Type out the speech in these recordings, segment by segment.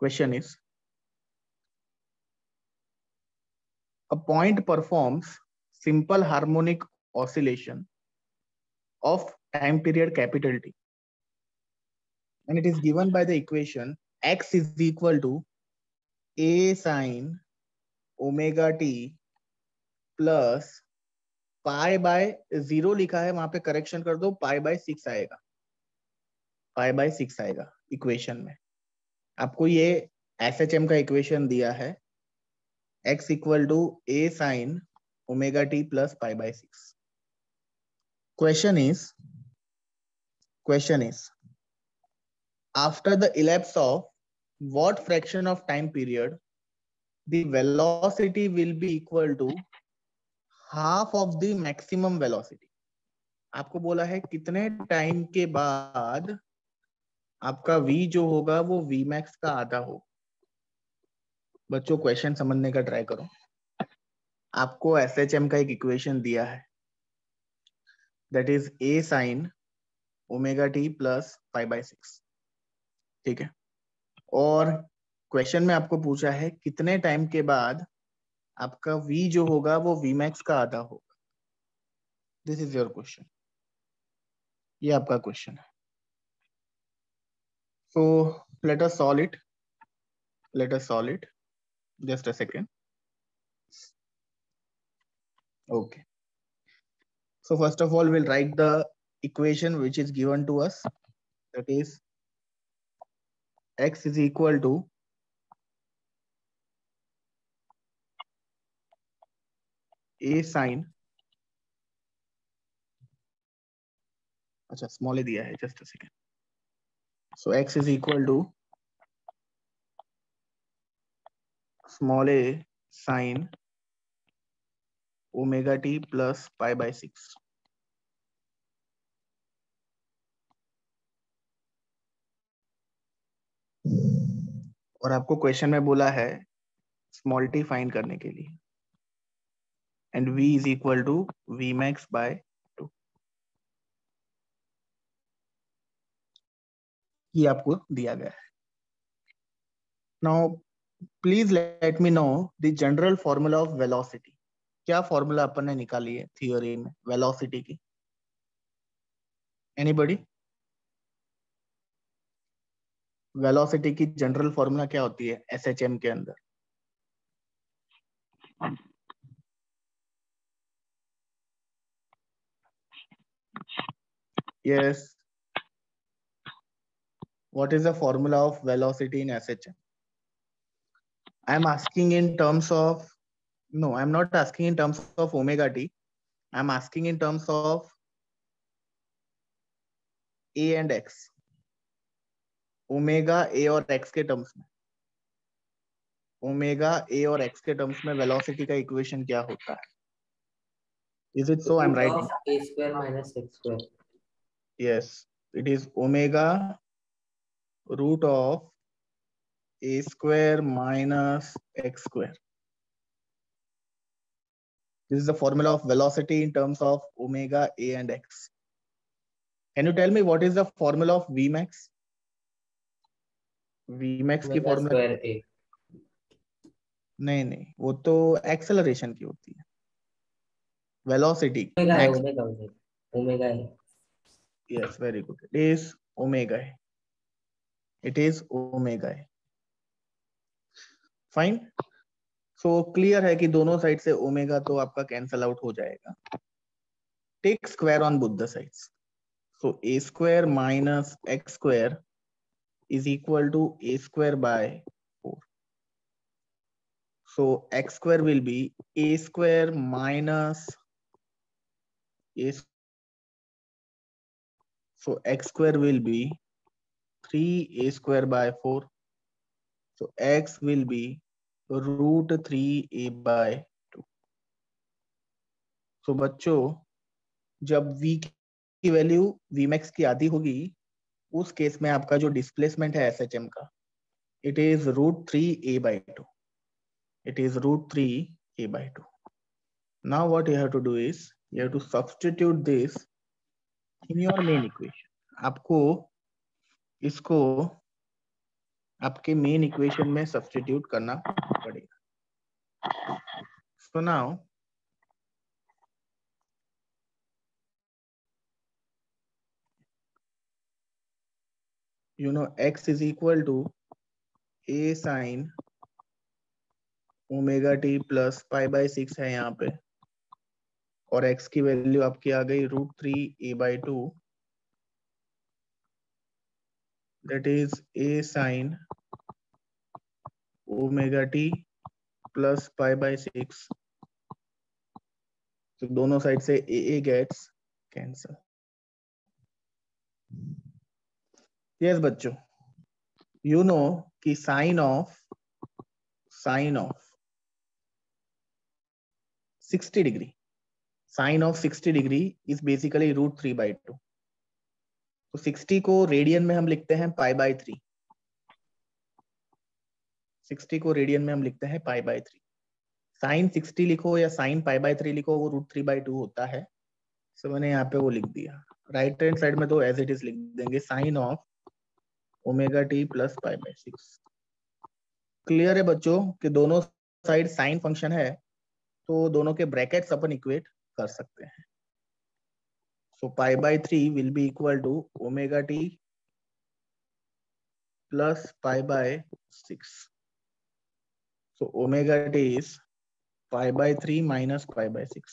Question is, a point performs simple harmonic oscillation of time period capital T, and it is given by the equation x is equal to a sin omega t प्लस pi bye 0 लिखा है, वहां पे correction कर दो, पाई by 6 आएगा, पाई by 6 आएगा equation में। आपको ये एसएचएम का इक्वेशन दिया है, x equal to a sin omega t प्लस pi by 6। Question is, after the elapse of what fraction of time period the velocity will be equal to half of the maximum velocity? आपको बोला है कितने time के बाद आपका v जो होगा वो v max का आधा हो। बच्चों क्वेश्चन समझने का ट्राई करो। आपको एसएचएम का एक इक्वेशन दिया है, that is a sin omega T plus pi by 6, ठीक है। और क्वेश्चन में आपको पूछा है कितने टाइम के बाद आपका v जो होगा वो v max का आधा होगा। दिस इज योर क्वेश्चन, ये आपका क्वेश्चन है। So let us solve it, just a second. Okay, so first of all we'll write the equation which is given to us, that is x is equal to a sin, अच्छा small a दिया है, just a second. So x is equal to small a sin omega t plus pi by 6. और आपको question में बोला है small T find करने के लिए, and v is equal to v max by 2। ये आपको दिया गया है। Now please let me know the general formula of velocity. क्या फॉर्मूला अपन ने निकाली है थियोरी में वेलोसिटी की? एनीबॉडी? वेलोसिटी की जनरल फॉर्मूला क्या होती है एसएचएम के अंदर? Yes, what is the formula of velocity in SHM? I am asking in terms of, no, I am not asking in terms of omega t. I am asking in terms of a and x. Omega a और x के terms में, omega a और x के terms में velocity का equation क्या होता है? Is it so? I am writing a square minus x square. Yes, it is omega root of a square minus x square. This is the formula of velocity in terms of omega a and x. Can you tell me what is the formula of Vmax? Vmax की formula square a. नहीं, वो तो acceleration की होती है, velocity omega है। Yes, very good. It is omega. It is omega. Fine. So clear है कि दोनों साइड से ओमेगा तो आपका कैंसल आउट हो जाएगा. Take square on both the sides. So a square minus x square is equal to a square by 4. So x square will be a square minus a. So x square will be 3a square by 4. So x will be root 3a by 2. So बच्चों जब v की value vmax की आधी होगी, उस case में आपका जो डिस्प्लेसमेंट है एसएचएम का, it is root 3a by 2. It is root 3a by 2. Now what you have to do is you have to substitute this in your main equation. आपको इसको आपके मेन इक्वेशन में substitute करना पड़ेगा. So now you know x is equal to a sin omega T plus pi by 6 है यहाँ पे, और x की वैल्यू आपकी आ गई √3a/2, that is a sin omega T plus pi by 6. तो दोनों साइड से a गेट्स कैंसल. यस बच्चों, यू नो कि sine of 60 degree, sine of 60 degree is basically √3/2. तो 60 को रेडियन में हम लिखते हैं π/3. 60 को रेडियन में हम लिखते हैं π/3. साइन 60 लिखो या साइन π/3 लिखो, वो √3/2 होता है. सो मैंने यहाँ पे वो लिख दिया. राइट हैंड साइड में तो एज इट इज लिख देंगे, sine of omega T plus π/6. Clear है बच्चों कि दोनों साइड साइन फंक्शन है, तो दोनों के ब्रैकेट्स अपन इक्वेट कर सकते हैं. So π/3 will be equal to omega T plus π/6. So omega T is π/3 minus π/6.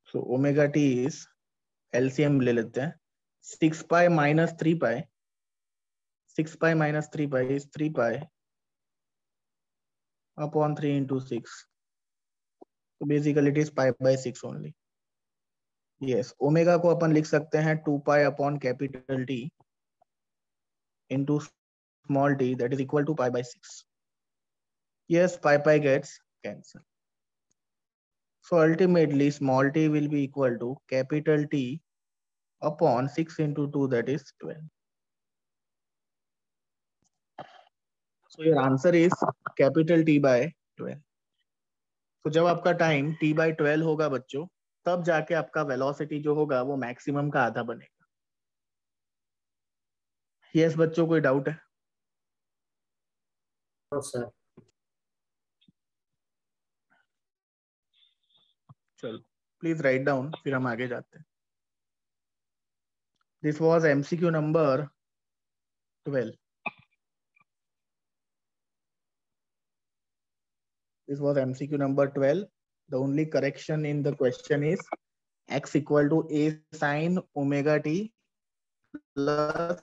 So omega T is, LCM ले लेते हैं, 6π minus 3π. 6π minus 3π is 3π upon 3 into 6. So basically it is π/6 only. Yes, omega को अपन लिख सकते हैं 2π upon capital T into small t, that is equal to π/6. Yes, π gets cancelled. So ultimately small t will be equal to capital T upon 6 into 2, that is 12. So your answer is capital T/12. तो जब आपका time t/12 होगा बच्चों, तब जाके आपका velocity जो होगा वो मैक्सिमम का आधा बनेगा. यस बच्चों, कोई डाउट है? No sir. चलो प्लीज राइट डाउन, फिर हम आगे जाते हैं. This was MCQ number 12. This was MCQ number 12. The only correction in the question is x equal to a sin omega t plus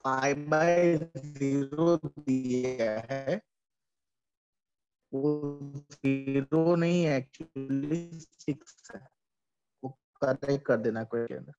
π/0 दिया है, वो 0 नहीं एक्चुअली 6 है, वो करेक्ट कर देना कोई के अंदर.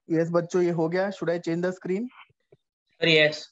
यस बच्चों, ये हो गया. Should I change the screen? Sir yes.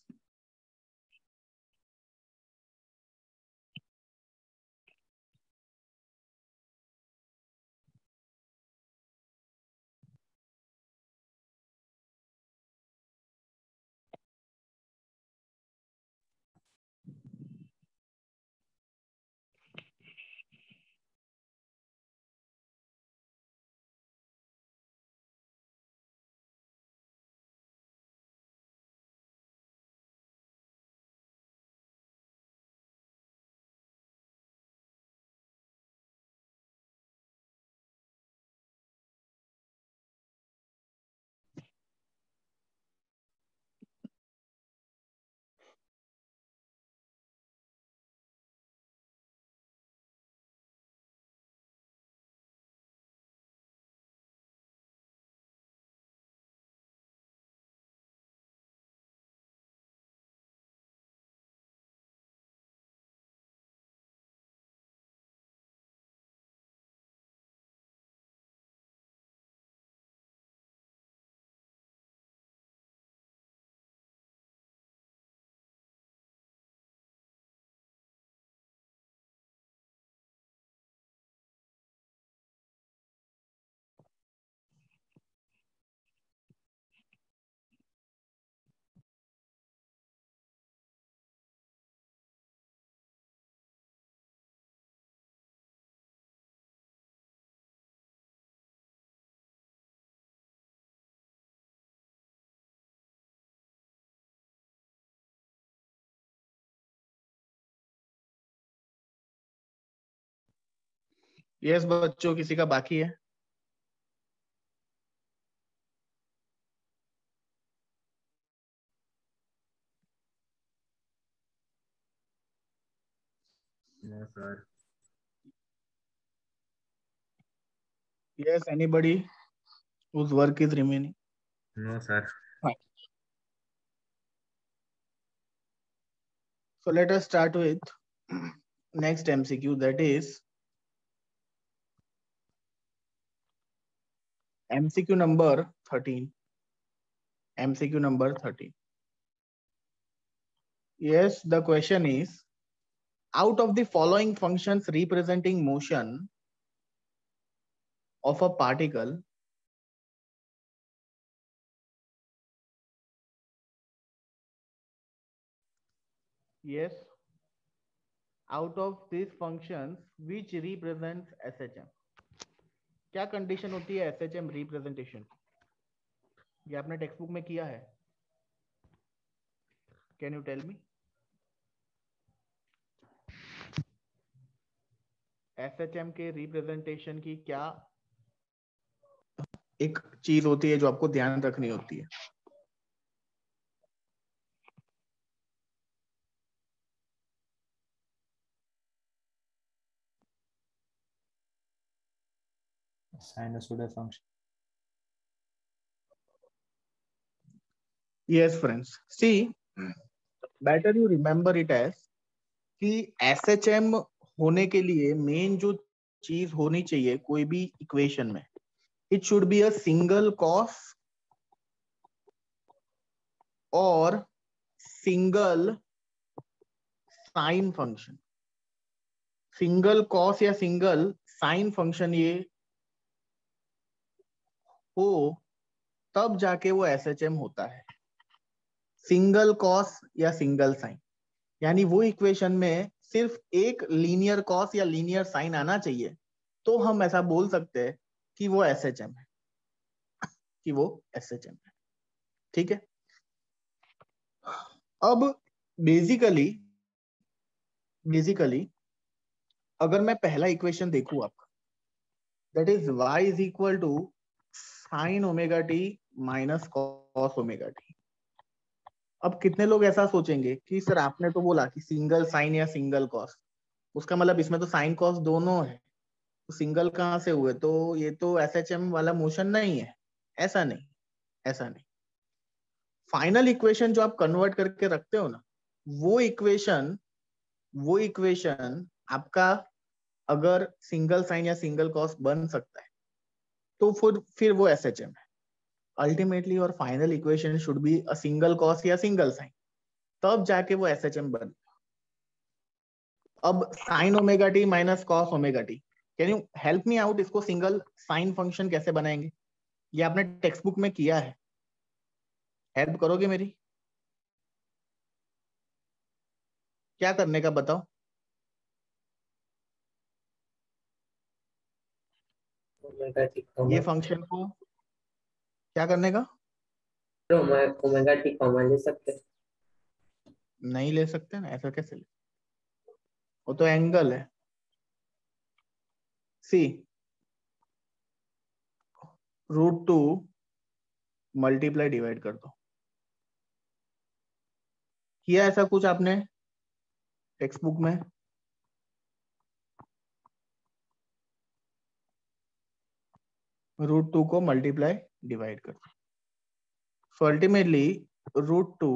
Yes बच्चों, किसी का बाकी है? नो सर। Yes, anybody whose work is remaining? No sir. Fine. So let us start with next MCQ, that is MCQ number 13. MCQ number 13. Yes, the question is, out of the following functions representing motion of a particle, yes, out of these functions which represents SHM? क्या condition होती है SHM representation? ये आपने text book में किया है? Can you tell me? SHM के representation की क्या एक चीज होती है जो आपको ध्यान रखनी होती है? Sinusoidal function. Yes, friends. See, better you remember it as कि SHM होने के लिए मेन जो चीज होनी चाहिए कोई भी इक्वेशन में, it should be a single cos और single sine function. Single cos या सिंगल साइन फंक्शन ये हो तब जाके वो SHM होता है। सिंगल कॉस या सिंगल साइन, यानी वो इक्वेशन में सिर्फ एक लीनियर कॉस या लीनियर साइन आना चाहिए तो हम ऐसा बोल सकते हैं कि वो SHM है, कि वो SHM है। ठीक है। अब बेसिकली अगर मैं पहला इक्वेशन देखूं आपका, that is y is equal to sine omega T minus cos omega t. अब कितने लोग ऐसा सोचेंगे कि सर आपने तो बोला कि सिंगल साइन या सिंगल कॉस, उसका मतलब इसमें तो साइन कॉस दोनों है, तो सिंगल कहाँ से हुए, तो ये तो SHM वाला मोशन नहीं है। ऐसा नहीं, ऐसा नहीं। फाइनल इक्वेशन जो आप कन्वर्ट करके रखते हो ना, वो इक्वेशन आपका अगर सिंगल साइन या सिंगल कॉस बन सकता है तो फिर वो SHM है अल्टीमेटली। और final equation should be a single cos या सिंगल साइन, तब जाके वो SHM बन। अब sign omega T minus cos omega T, can you help me out, इसको सिंगल साइन फंक्शन कैसे बनाएंगे? ये आपने टेक्स्ट बुक में किया है, हेल्प करोगे मेरी? क्या करने का बताओ? ओमेगा टी ये कॉमन, फंक्शन को क्या करने का? ओमेगा टी कॉमन ले सकते हैं। नहीं ले सकते ना, ऐसा कैसे ले? वो तो एंगल है। सी, √2 मल्टीप्लाई डिवाइड कर दो। किया ऐसा कुछ आपने टेक्स्ट बुक में? √2 को मल्टीप्लाई डिवाइड कर दो। So ultimately √2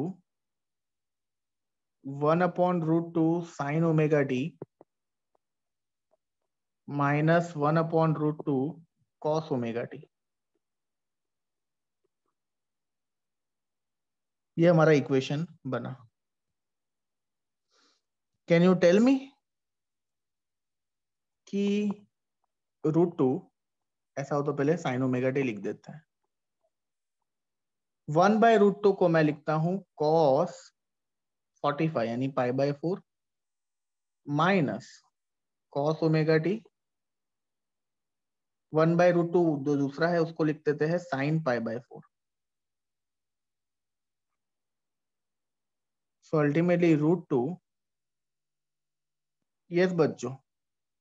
1/√2 sign omega T minus 1/√2 cos omega T, ये हमारा इक्वेशन बना। कैन यू टेल मी कि √2 ऐसा हो तो पहले साइन ओमेगा टी लिख देते हैं। 1/√2 को मैं लिखता हूं कॉस 45 यानी π/4 माइनस कॉस ओमेगा टी 1/√2 जो दूसरा है उसको लिख देते हैं साइन π/4। सो अल्टीमेटली √2, यस बच्चों,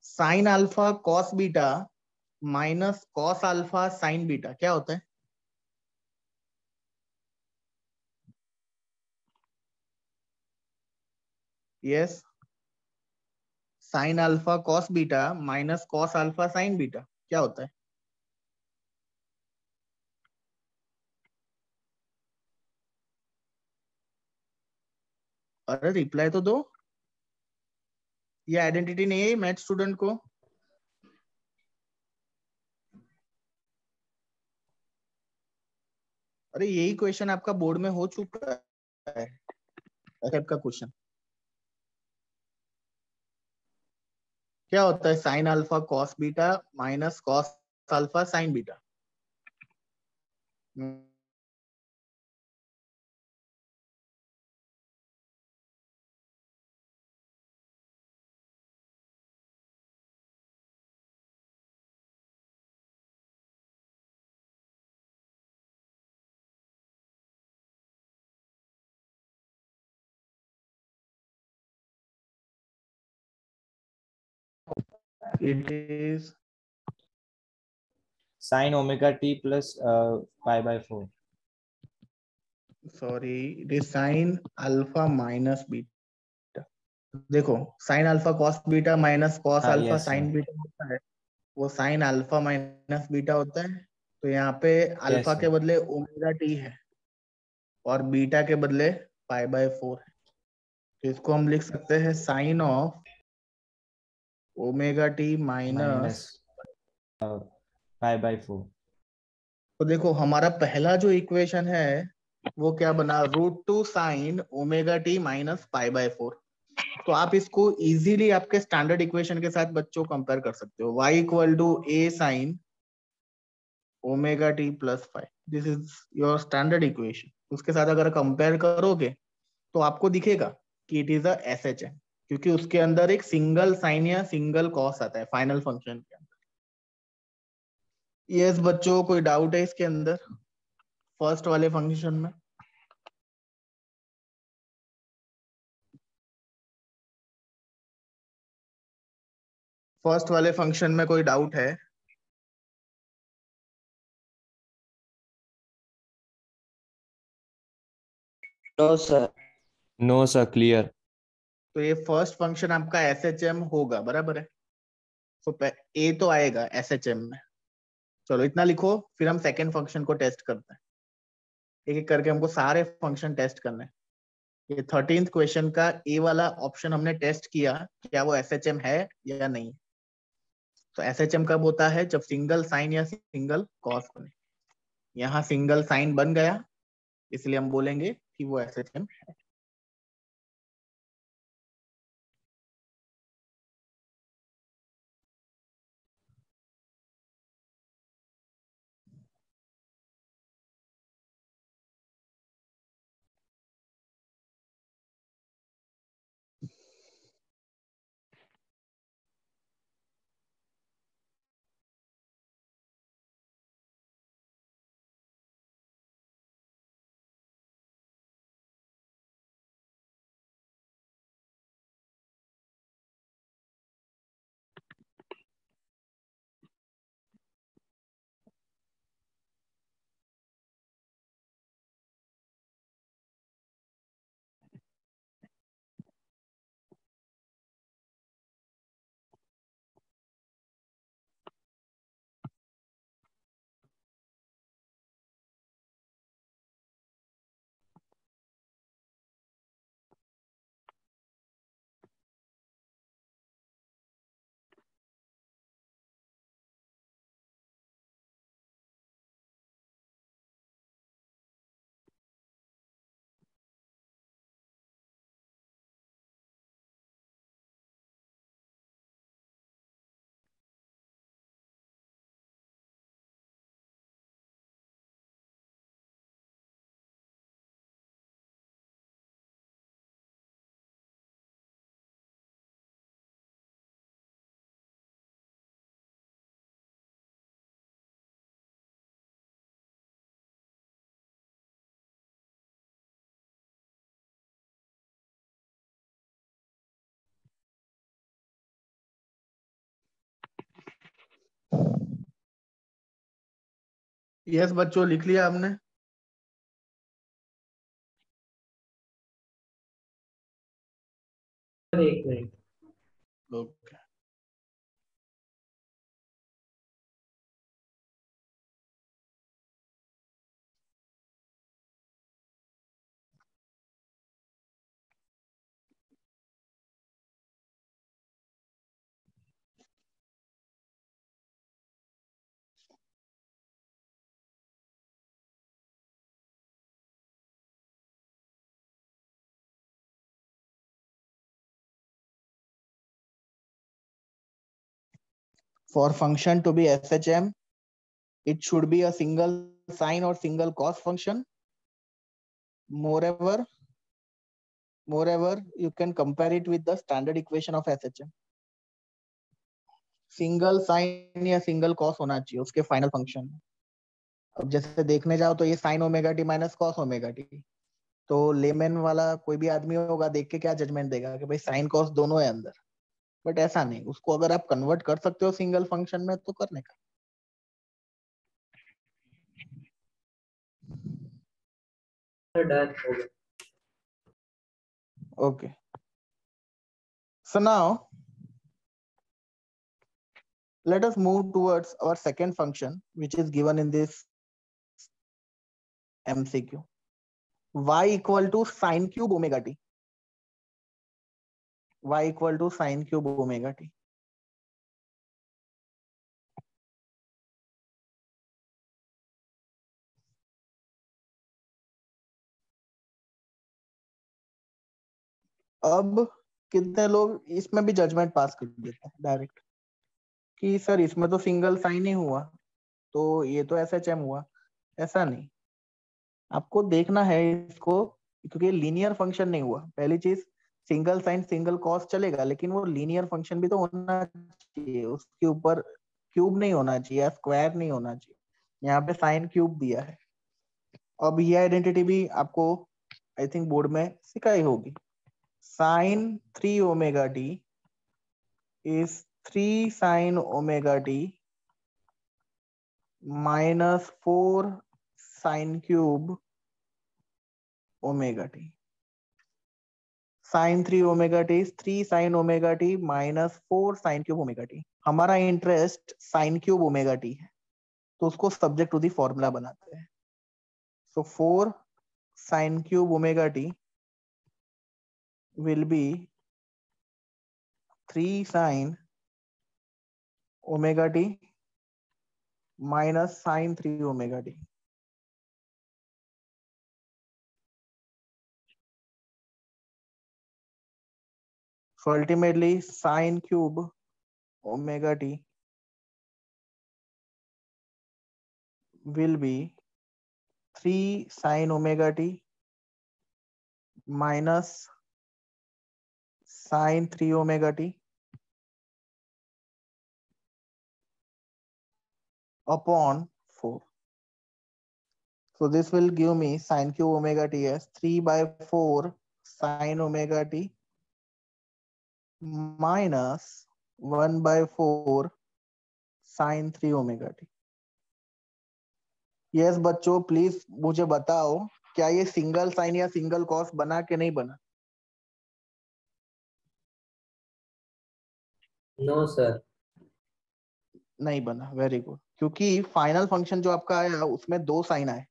sign alpha cos beta minus cos alpha sign beta क्या होता है? Yes, sign alpha cos beta minus cos alpha sign beta क्या होता है? अरे रिप्लाई तो दो, ये आइडेंटिटी नहीं है मैथ स्टूडेंट को। अरे यही क्वेश्चन आपका बोर्ड में हो चुका है, टाइप का क्वेश्चन। क्या होता है sign alpha cos beta minus cos alpha sign beta? It is Sin omega t plus pi by 4. sorry, it is sin alpha minus beta। देखो sine alpha cos beta minus cos हाँ alpha yes sine sir, beta होता है, वो sine alpha minus beta होता है। तो यहाँ पे यस अल्फा के सर, बदले ओमेगा टी है और बीटा के बदले पाई बाय 4 है। तो इसको हम लिख सकते हैं sine of omega T minus minus. pi by 4. तो देखो हमारा पहला जो इक्वेशन है वो क्या बना, √2 sign omega T minus pi by 4। तो आप इसको इजीली आपके स्टैंडर्ड इक्वेशन के साथ बच्चों कंपेयर कर सकते हो, y equal to a sine omega T plus five, this is your standard equation. उसके साथ अगर कंपेयर करोगे तो आपको दिखेगा कि it is a S H M, क्योंकि उसके अंदर एक सिंगल साइन या सिंगल कॉस आता है फाइनल फंक्शन के अंदर। यस बच्चों, कोई डाउट है इसके अंदर फर्स्ट वाले फंक्शन में? फर्स्ट वाले फंक्शन में कोई डाउट है? No sir. No sir, clear. तो ये फर्स्ट फंक्शन आपका एस एच एम होगा, बराबर है। तो ए तो आएगा एस एच एम में। चलो इतना लिखो, फिर हम सेकेंड फंक्शन को टेस्ट करते हैं। एक एक करके हमको सारे फंक्शन टेस्ट करने हैं। ये 13th क्वेश्चन का ए वाला ऑप्शन हमने टेस्ट किया, क्या वो एस एच एम है या नहीं। तो एस एच एम कब होता है, जब सिंगल साइन या सिंगल कॉस बने। यहाँ सिंगल साइन बन गया, इसलिए हम बोलेंगे कि वो एस एच एम है। यस बच्चों, लिख लिया आपने? एक minute. Okay. For function to be SHM, it should be a single sine or single cos function. Moreover, you can compare it with the standard equation of SHM. Single sine या single cos होना चाहिए उसके final function में। अब जैसे देखने जाओ तो ये sign omega T minus cos omega T, तो लेमन वाला कोई भी आदमी होगा देख के क्या जजमेंट देगा कि भाई साइन कॉस दोनों है अंदर। बट ऐसा नहीं, उसको अगर आप कन्वर्ट कर सकते हो सिंगल फंक्शन में तो करने का। डन हो गया। Okay. So now let us move towards our second function, which is given in this MCQ. Y equal to sine cube omega t. Y equal to sine cube omega t. अब कितने लोग इसमें भी judgement पास कर देते हैं direct कि sir इसमें तो सिंगल साइन ही हुआ तो ये तो SHM हुआ। ऐसा नहीं, आपको देखना है इसको, क्योंकि लीनियर फंक्शन नहीं हुआ। पहली चीज, सिंगल साइन सिंगल कॉस चलेगा, लेकिन वो लीनियर फंक्शन भी तो होना चाहिए, उसके ऊपर क्यूब नहीं होना चाहिए या स्क्वायर नहीं होना चाहिए। यहाँ पे साइन क्यूब दिया है। अब ये आइडेंटिटी भी आपको आई थिंक बोर्ड में सिखाई होगी। Sine 3 omega T is 3 sine omega T minus 4 sine cube omega T. Sine 3 omega T 3 sine omega T minus 4 sine cube omega T. हमारा interest sine cube omega T है, तो उसको subject to the formula बनाते हैं। So 4 sine cube omega T will be 3 sin omega t minus sin 3 omega t. So ultimately sin cube omega t will be 3 sin omega t minus sin 3 omega t upon 4. So this will give me sin cube omega t as 3 by 4 sin omega t minus 1 by 4 sin 3 omega t. Yes बच्चों, please मुझे बताओ क्या ये single sine या single cos बना के नहीं बना? No sir. नहीं बना, वेरी गुड। क्योंकि फाइनल फंक्शन जो आपका आया उसमें 2 साइन आए,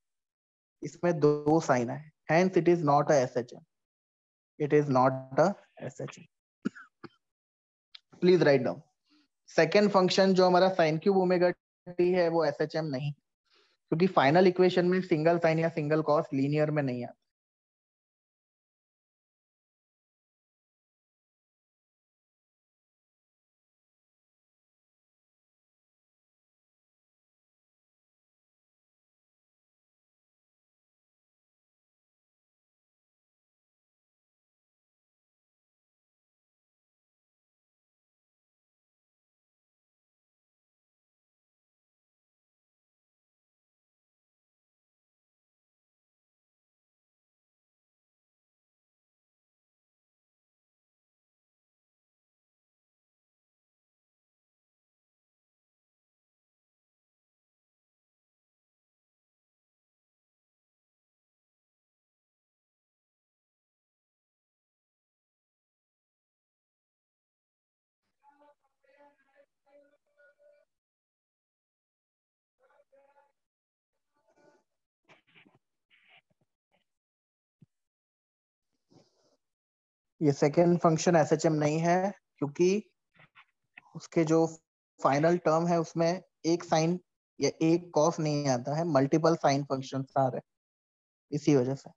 इसमें 2 साइन आए, hence it is not a SHM। It is not a SHM। Please write down. Second function जो हमारा साइन क्यूब ओमेगा टी है वो SHM नहीं, क्योंकि फाइनल इक्वेशन में सिंगल साइन या सिंगल कॉस लीनियर में नहीं आता। ये सेकेंड फंक्शन एसएचएम नहीं है, क्योंकि उसके जो फाइनल टर्म है उसमें एक साइन या एक कॉस नहीं आता है, मल्टीपल साइन फंक्शन आ रहे हैं, इसी वजह से।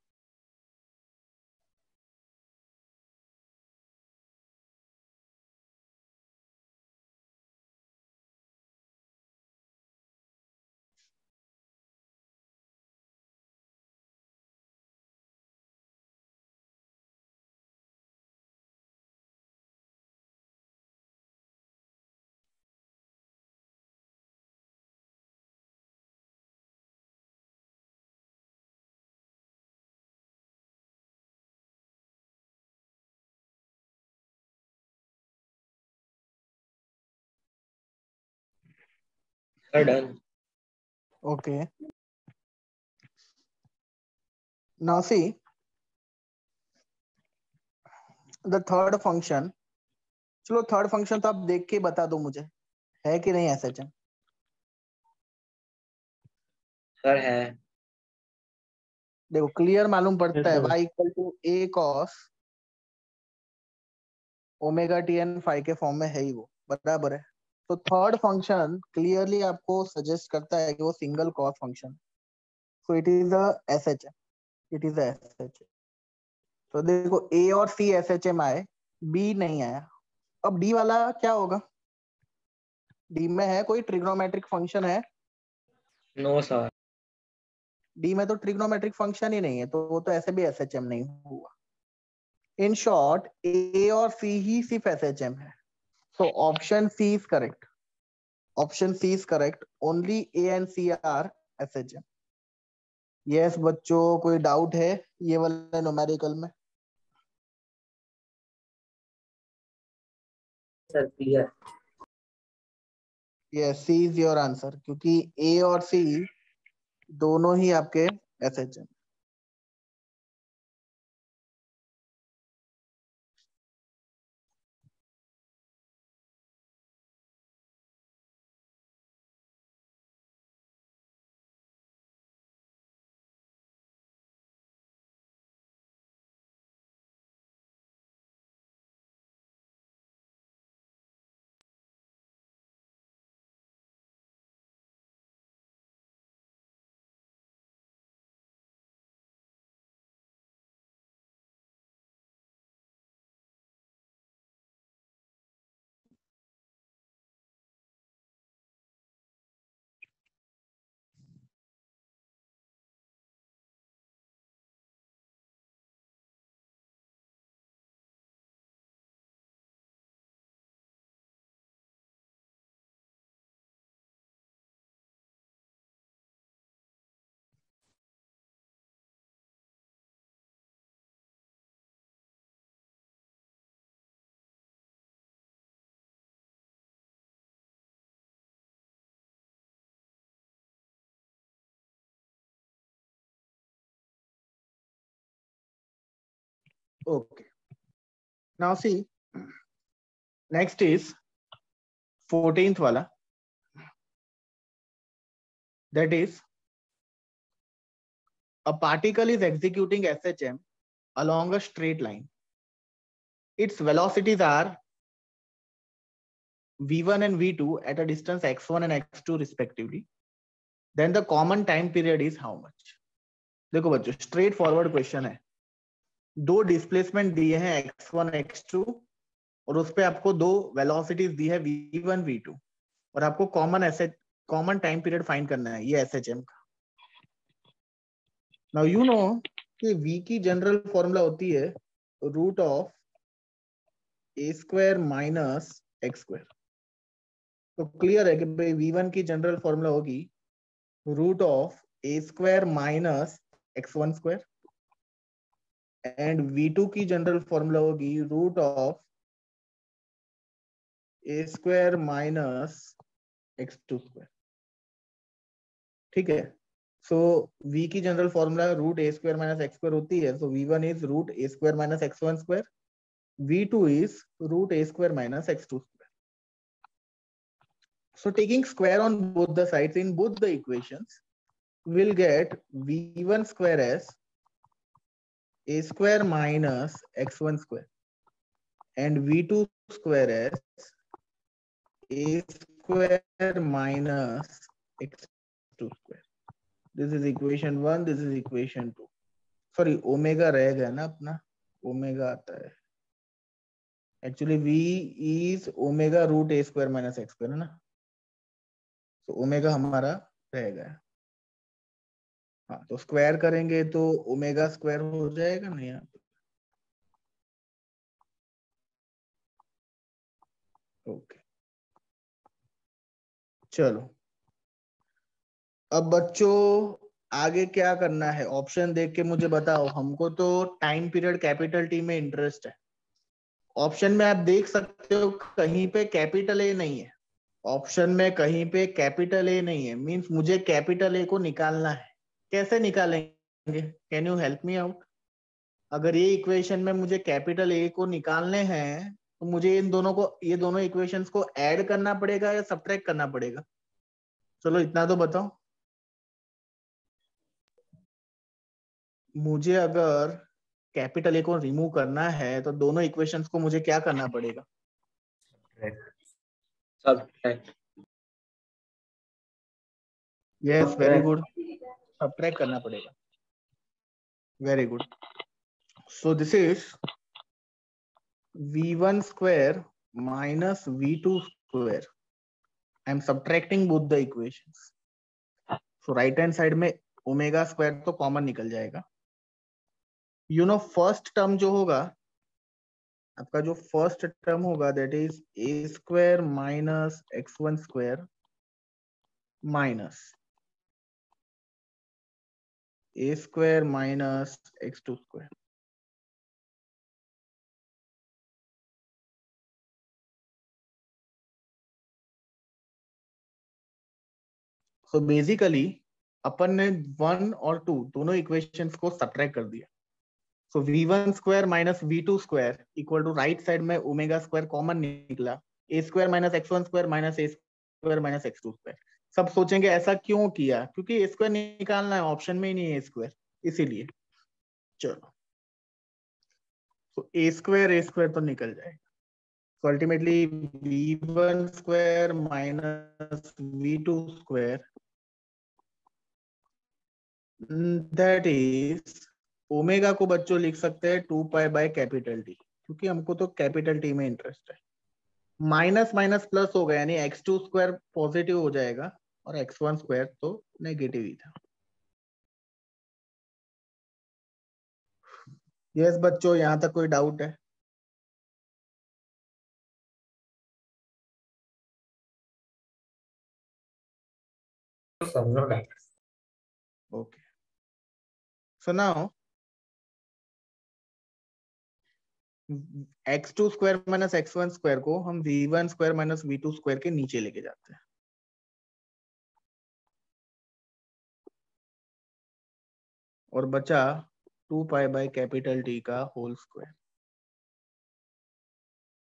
Done. Okay. Now see the third function. चलो थर्ड फंक्शन तो आप देख के बता दो मुझे, है कि नहीं एसएचएम? सर है। देखो क्लियर मालूम पड़ता है, Yes, sir. y equal to a cos omega t n phi के फॉर्म में है ही वो, बराबर है। तो थर्ड फंक्शन क्लियरली आपको सजेस्ट करता है कि वो single cos function, so it is a SHM, it is a SHM. तो देखो ए और सी एसएचएम आए, बी नहीं आया। अब डी वाला क्या होगा? डी में है कोई ट्रिग्नोमेट्रिक फंक्शन है? No sir. डी में तो ट्रिग्नोमेट्रिक फंक्शन ही नहीं है, तो वो तो ऐसे भी एसएचएम नहीं हुआ। इन शॉर्ट ए और सी ही सिर्फ एसएचएम है, so option C is correct. Option C is correct. Only A and C are SHM. Yes बच्चों, कोई डाउट है ये वाले न्यूमेरिकल में? Sir clear. Yes, C is your answer, क्योंकि A और C दोनों ही आपके SHM। Okay. Now see, next is 14th वाला, that is a particle is executing SHM along a straight line. Its velocities are v1 and v2 at a distance x1 and x2 respectively. Then the common time period is how much? देखो बच्चों, straight forward question है। दो displacement दिए हैं x1 x2 और उस पे आपको दो वेलोसिटीज दी है v1 v2 और आपको कॉमन टाइम पीरियड फाइंड करना है, ये एसएचएम का। नाउ यू नो कि v की जनरल फॉर्मूला होती है root of a square minus x square. तो क्लियर है कि भाई v1 की जनरल फॉर्मूला होगी root of a square minus x1 square and v2 की जनरल फॉर्मूला होगी root of a square minus x2 square. ठीक है, सो v की जनरल फॉर्मूला रूट ए स्क्वायर माइनस एक्स स्क्वायर होती है, so v1 is root A square minus x1 square, v2 is root a square minus x2 square. So taking square on both the sides in both the equations, we'll get v1 square as a square minus x1 square. and v2 square as a square minus x2 square. This is equation 1, this is equation 2. Sorry omega रह गया ना अपना, omega आता है actually v is omega root A square minus x square है ना, तो omega हमारा रह गया। हाँ तो स्क्वायर करेंगे तो ओमेगा स्क्वायर हो जाएगा ना यहाँ पे। ओके चलो अब बच्चों आगे क्या करना है, ऑप्शन देख के मुझे बताओ। हमको तो टाइम पीरियड कैपिटल टी में इंटरेस्ट है। ऑप्शन में आप देख सकते हो कहीं पे कैपिटल ए नहीं है, ऑप्शन में कहीं पे कैपिटल ए नहीं है, मींस मुझे कैपिटल ए को निकालना है। कैसे निकालेंगे, can you help me out? अगर ये इक्वेशन में मुझे कैपिटल ए को निकालने हैं तो मुझे इन दोनों को, ये दोनों इक्वेशंस को ऐड करना पड़ेगा या सब्ट्रैक्ट करना पड़ेगा? चलो इतना तो बताओ मुझे। अगर कैपिटल ए को रिमूव करना है तो दोनों इक्वेशंस को मुझे क्या करना पड़ेगा? Subtract. Yes very good, subtract करना पड़ेगा। Very good. So this is v1 square minus v2 square. I am subtracting both the equations. So right hand side में ओमेगा स्क्वायर तो कॉमन निकल जाएगा। यू नो फर्स्ट टर्म जो होगा आपका, जो फर्स्ट टर्म होगा that is A square minus x1 square minus A square minus x2 square. So basically अपन ने 1 और 2 दोनों इक्वेशंस को सब्ट्रैक्ट कर दिया। So v1 square minus v2 square equal to right side में ओमेगा स्क्वायर कॉमन निकला, A square minus x1 square minus A square minus x2 square. सब सोचेंगे ऐसा क्यों किया, क्योंकि ए स्क्वायर निकालना है, ऑप्शन में ही नहीं है ए स्क्वायर, इसीलिए। चलो तो ए स्क्वायर तो निकल जाएगा। So ultimately v1 square minus v2 square, that is omega को बच्चों लिख सकते हैं 2 पाई बाय कैपिटल टी, क्योंकि हमको तो कैपिटल टी में इंटरेस्ट है। माइनस माइनस प्लस हो गया, यानी x2 स्क्वायर पॉजिटिव हो जाएगा और x1 स्क्वायर तो नेगेटिव ही था। यस बच्चों, यहां तक कोई डाउट है? Okay so now x2 square minus x1 square को हम v1 square minus v2 square के नीचे लेके जाते हैं। और बचा 2 पाई बाय कैपिटल टी का whole square.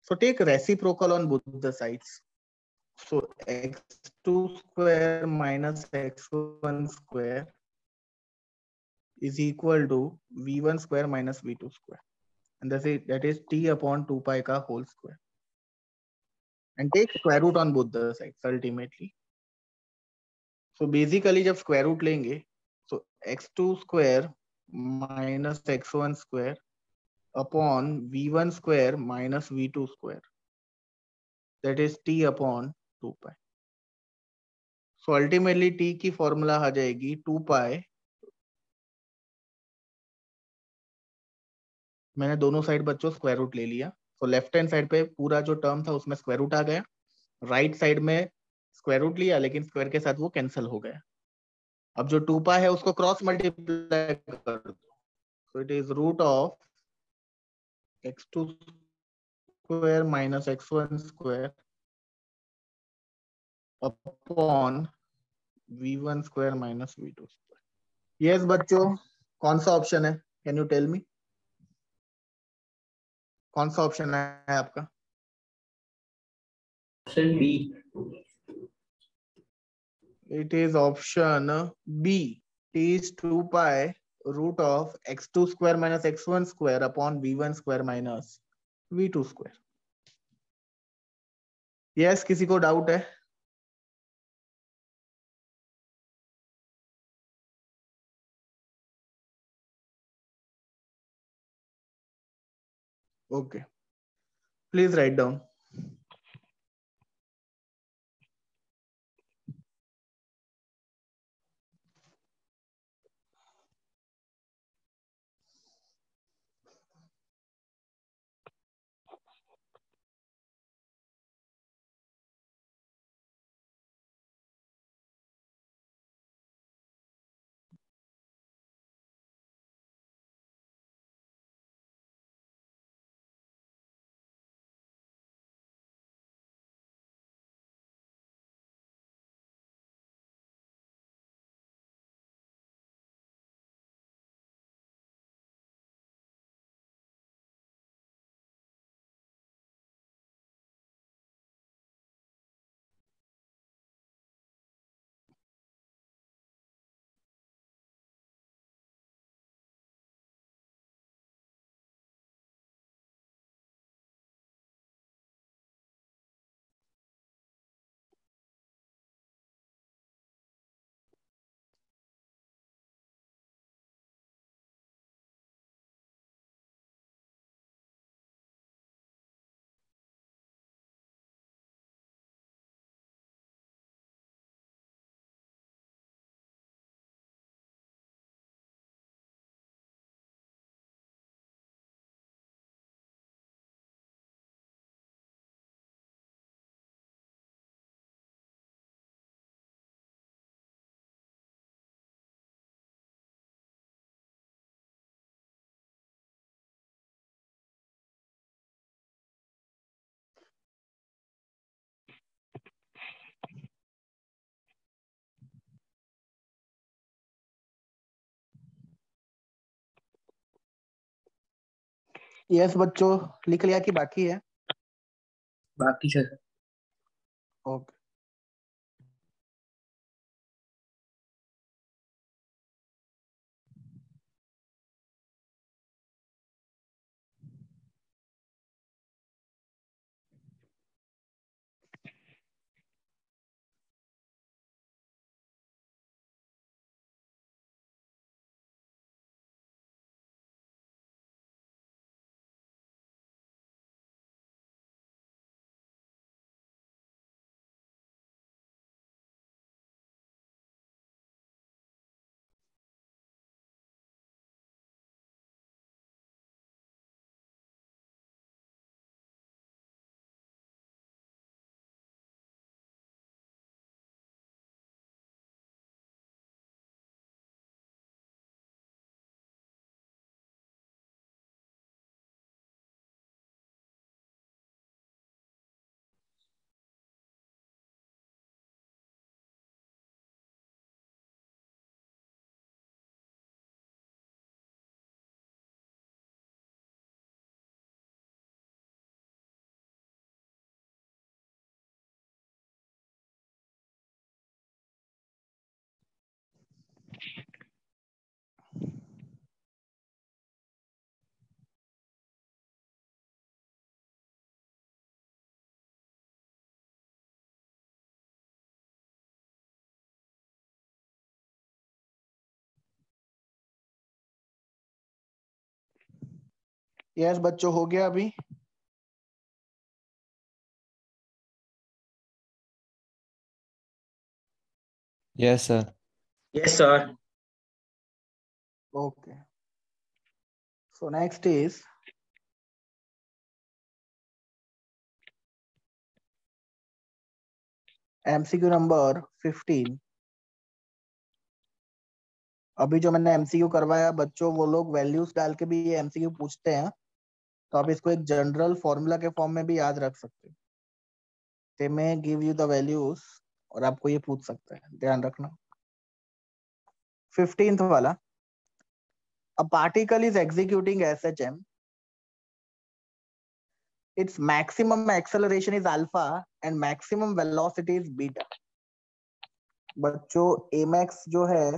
So take reciprocal on both the sides. So x2 square minus x1 square is equal to v1 square minus v2 square, and that is t upon 2 pi का whole square, and take square root on both the sides ultimately. So basically जब square root लेंगे so x2 square minus x1 square upon v1 square minus v2 square, that is t upon 2 pi. So ultimately t की formula आ जाएगी 2 pi, मैंने दोनों side बच्चों square root ले लिया। तो लेफ्ट हैंड साइड पे पूरा जो टर्म था उसमें स्क्वायर रूट आ गया, राइट साइड में स्क्वायर रूट लिया लेकिन स्क्वायर के साथ वो कैंसिल हो गया। अब जो 2 पाई है उसको क्रॉस मल्टीप्लाई कर दो, so it is root of x2 square minus x1 square upon v1 square minus v2 square. Yes बच्चों, कौन सा ऑप्शन है, कैन यू टेल मी? कौन सा ऑप्शन है आपका? Option b. It is option B. T is 2 pi root of x2 square minus x1 square upon v1 square minus v2 square. Yes, किसी को डाउट है? Okay, please write down. Yes बच्चों, लिख लिया कि बाकी है? बाकी सर। ओके, यस बच्चों, हो गया अभी? Yes, sir. Yes sir. Okay. So next is MCQ number 15। अभी जो मैंने MCQ करवाया बच्चों, वो लोग वैल्यूज डाल के भी ये MCQ पूछते हैं, तो आप इसको एक जनरल फॉर्मूला के फॉर्म में भी याद रख सकते हैं। दे में गिव यू द वैल्यूज और आपको ये पूछ सकते हैं, ध्यान रखना। 15th वाला, a particle is executing SHM, its maximum acceleration is alpha and maximum velocity is beta। बच्चों Amax जो है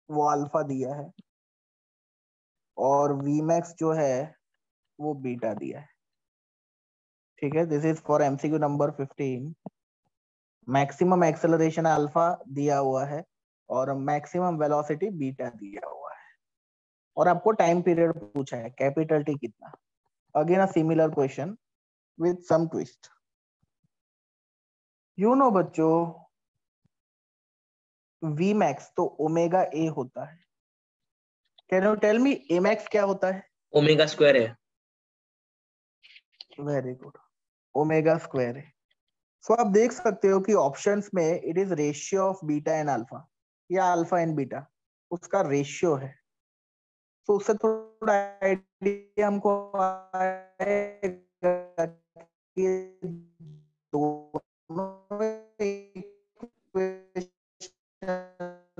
वो अल्फा दिया है और Vmax जो है वो बीटा दिया है। ठीक है, this is for MCQ number 15। Maximum acceleration alpha दिया हुआ है और मैक्सिमम वेलोसिटी बीटा दिया हुआ है, और आपको टाइम पीरियड पूछा है, कैपिटल टी कितना। Again a similar question with some twist. You know बच्चों, वी मैक्स तो ओमेगा ए होता है। Can you tell me a max क्या होता है? ओमेगा स्क्वायर है। वेरी गुड, ओमेगा स्क्वायर है। सो आप देख सकते हो कि ऑप्शंस में it is ratio of beta and alpha, या अल्फा एंड बीटा, उसका रेशियो है। तो उससे थोड़ा आइडिया हमको आएगा कि दोनों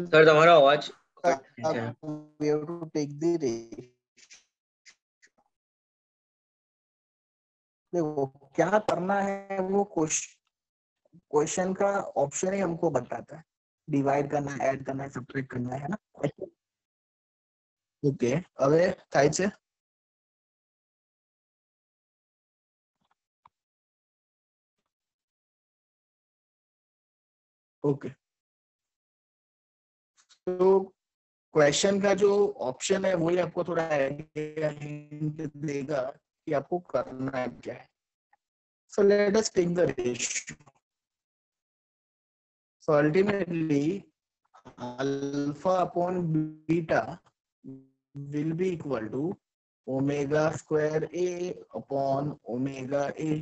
सर तुम्हारा आवाज कट है। we have to take the ratio। देखो क्या करना है, वो क्वेश्चन का ऑप्शन ही हमको बताता है, डिवाइड करना है, ऐड करना है, सब्ट्रैक्ट करना है ना। ओके, હવે થાય છે? ओके, तो क्वेश्चन का जो ऑप्शन है वही आपको थोड़ा आइडिया हिंट देगा कि आपको करना है क्या है। So let us take the ratio. So ultimately alpha upon beta will be equal to omega square a upon omega a.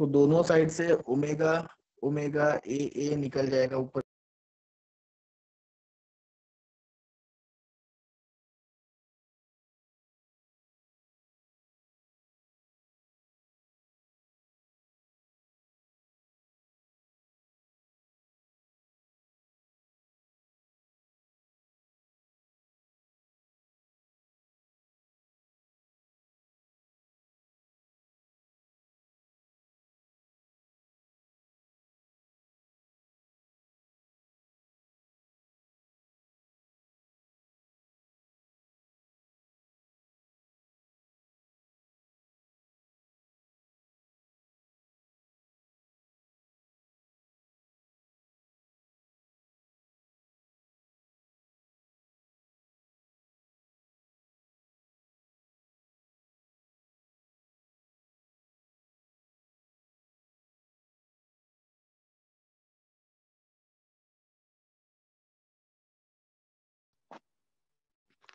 तो दोनों साइड से ओमेगा ओमेगा ए निकल जाएगा ऊपर।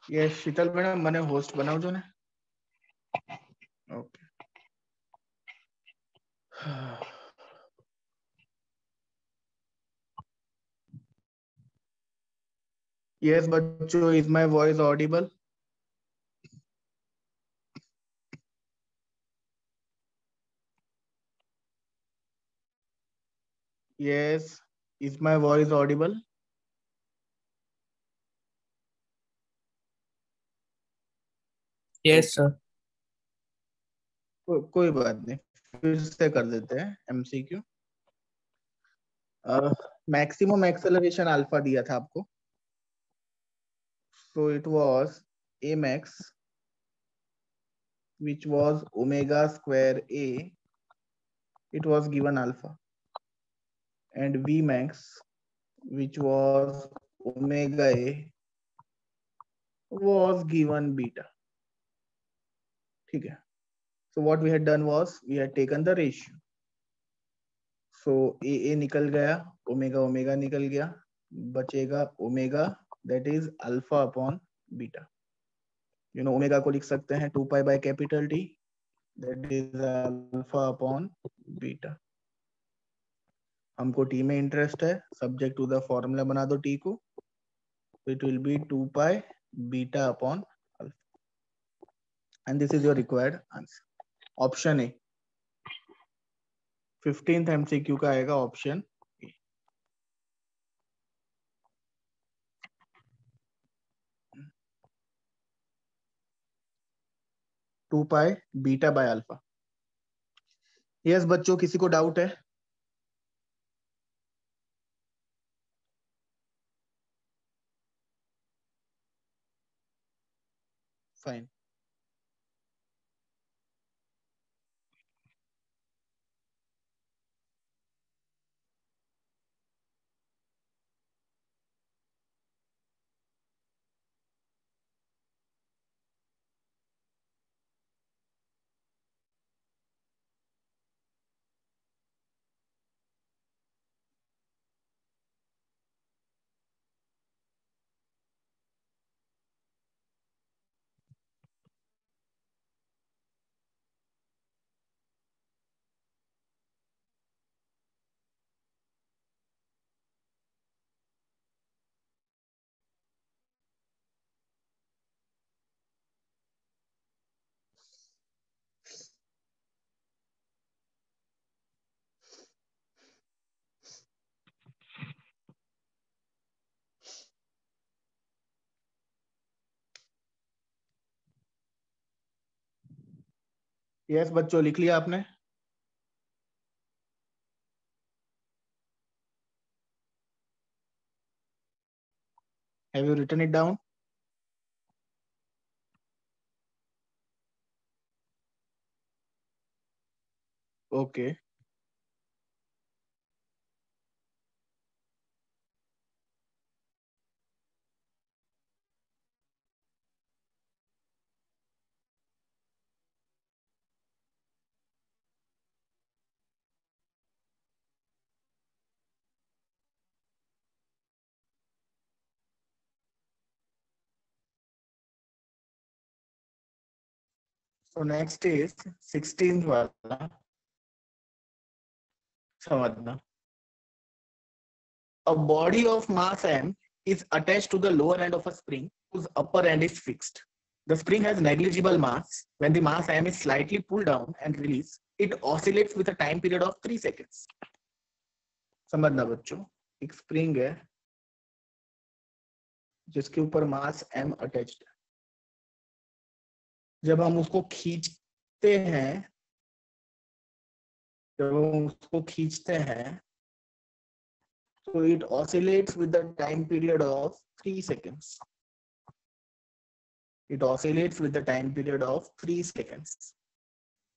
ये शीतल मैडम મને હોસ્ટ બનાવજો ને। ओके, यस बच्चों, is my voice Audible? Yes, is my voice Audible? Yes sir. कोई बात नहीं, फिर से कर देते हैं एमसीक्यू। मैक्सिमम एक्सेलरेशन अल्फा दिया था आपको, so it was a max which was omega square a, it was given alpha, and v max which was omega a was given beta। ठीक है, so what we had done was we had taken the ratio। so a निकल गया, omega omega निकल गया, बचेगा omega, that is alpha upon beta। you know omega को लिख सकते हैं 2 pi by capital T, that is alpha upon beta। हमको टी में इंटरेस्ट है, सब्जेक्ट टू द फॉर्मूला बना दो टी को, it will be 2 pi beta upon alpha, and this is your required answer. Option A 15th MCQ का आएगा option A. Two pi beta by alpha. Yes बच्चों, किसी को doubt है? Fine. Yes बच्चों, लिख लिया आपने? Have you written it down? Okay, so next is 16th वाला समझना. A body of mass m is attached to the lower end of a spring whose upper end is fixed. The spring has negligible mass. When the mass m is slightly pulled down and released, it oscillates with a time period of 3 seconds. समझना बच्चों, एक spring है जिसके ऊपर मास m attached है. जब हम उसको खींचते हैं so it oscillates with the time period of 3 seconds. It oscillates with the time period of 3 seconds.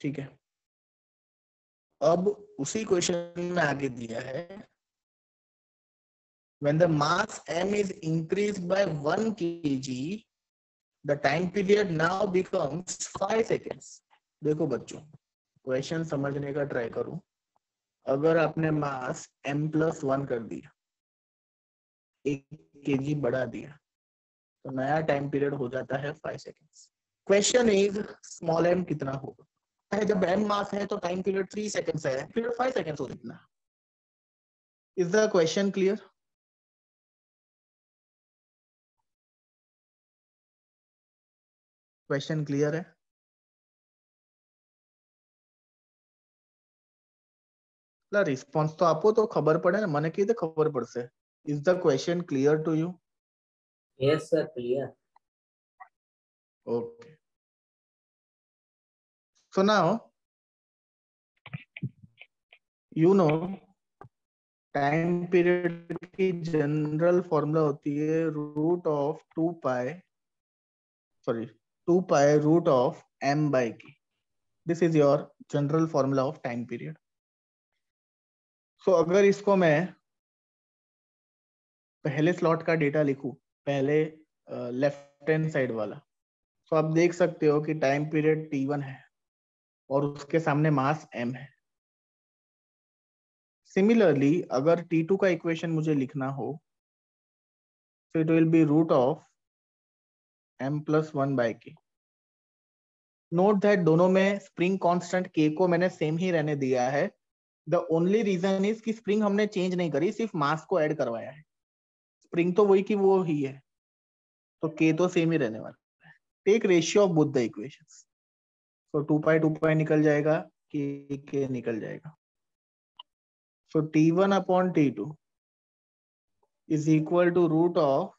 ठीक है. अब उसी क्वेश्चन में आगे दिया है when the mass m is increased by 1 kg, the time period now becomes 5 seconds. देखो बच्चों, क्वेश्चन समझने का ट्राई करो. अगर आपने मास m+1 कर दिया, 1 kg बढ़ा दिया, तो नया टाइम पीरियड हो जाता है 5 seconds. Question is small m कितना होगा. जब m मास है तो टाइम पीरियड 3 सेकेंड्स है, पीरियड 5 सेकेंड्स हो कितना. Is the question clear? Question clear है? रिस्पॉन्स तो आपको तो खबर पड़े ना, મને કીધે ખબર પડશે. Is the question clear to you? Yes, sir, clear. Okay. So now, you know, time period की जनरल फॉर्मूला होती है root of 2 pi root of m by k. This is your general formula of time period. So अगर इसको मैं पहले slot का data लिखूं, पहले लेफ्ट हैंड साइड वाला, तो आप देख सकते हो कि टाइम पीरियड t1 है और उसके सामने मास m है. सिमिलरली अगर t2 का इक्वेशन मुझे लिखना हो, so it will be root of m+1 by k. Note that दोनों में स्प्रिंग कांस्टेंट k को मैंने सेम ही रहने दिया है. द ओनली रीजन इज कि स्प्रिंग हमने चेंज नहीं करी, सिर्फ मास को ऐड करवाया है. स्प्रिंग तो वही की वो ही है, तो k तो सेम ही रहने वाला है. Take ratio of both the equations. So 2 pi निकल जाएगा, k निकल जाएगा. So t1 upon t2 is equal to root of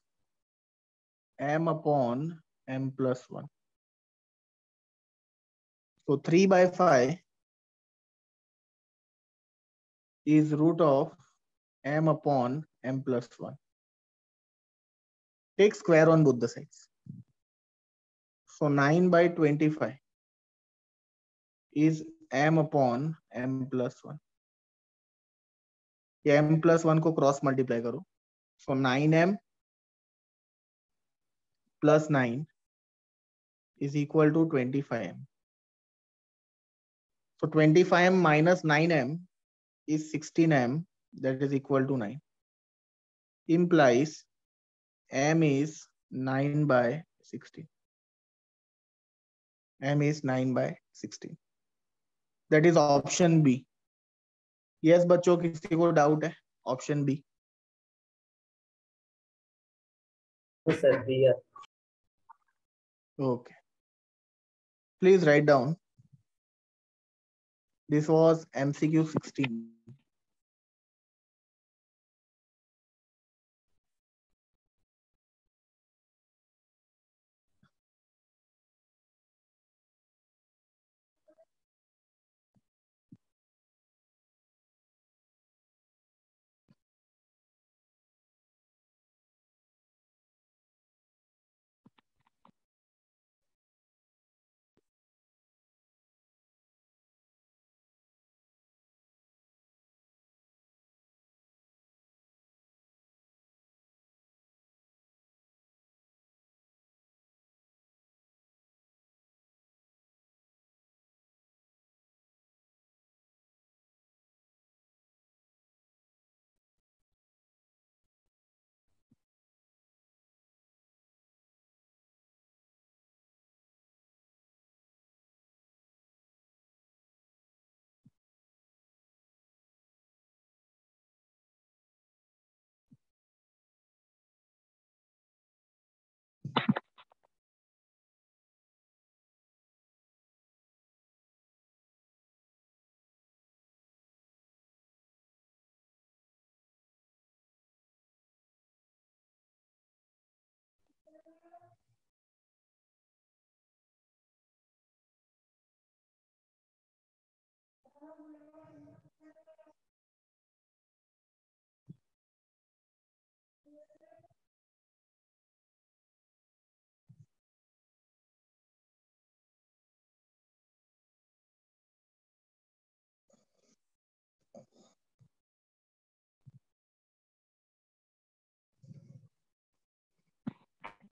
m upon m+1. So 3/5 is root of m upon m+1. Take square on both the sides. So 9/25 is m upon m+1. ये m+1 को cross multiply करो. So 9m plus 9 is equal to 25m. So 25m minus 9m is 16m, that is equal to 9. Implies m is 9/16. m is 9/16. That is option B. Yes बच्चों, किसी को doubt है? Option B. Yes, sir, clear. Okay. Please write down. This was MCQ 16.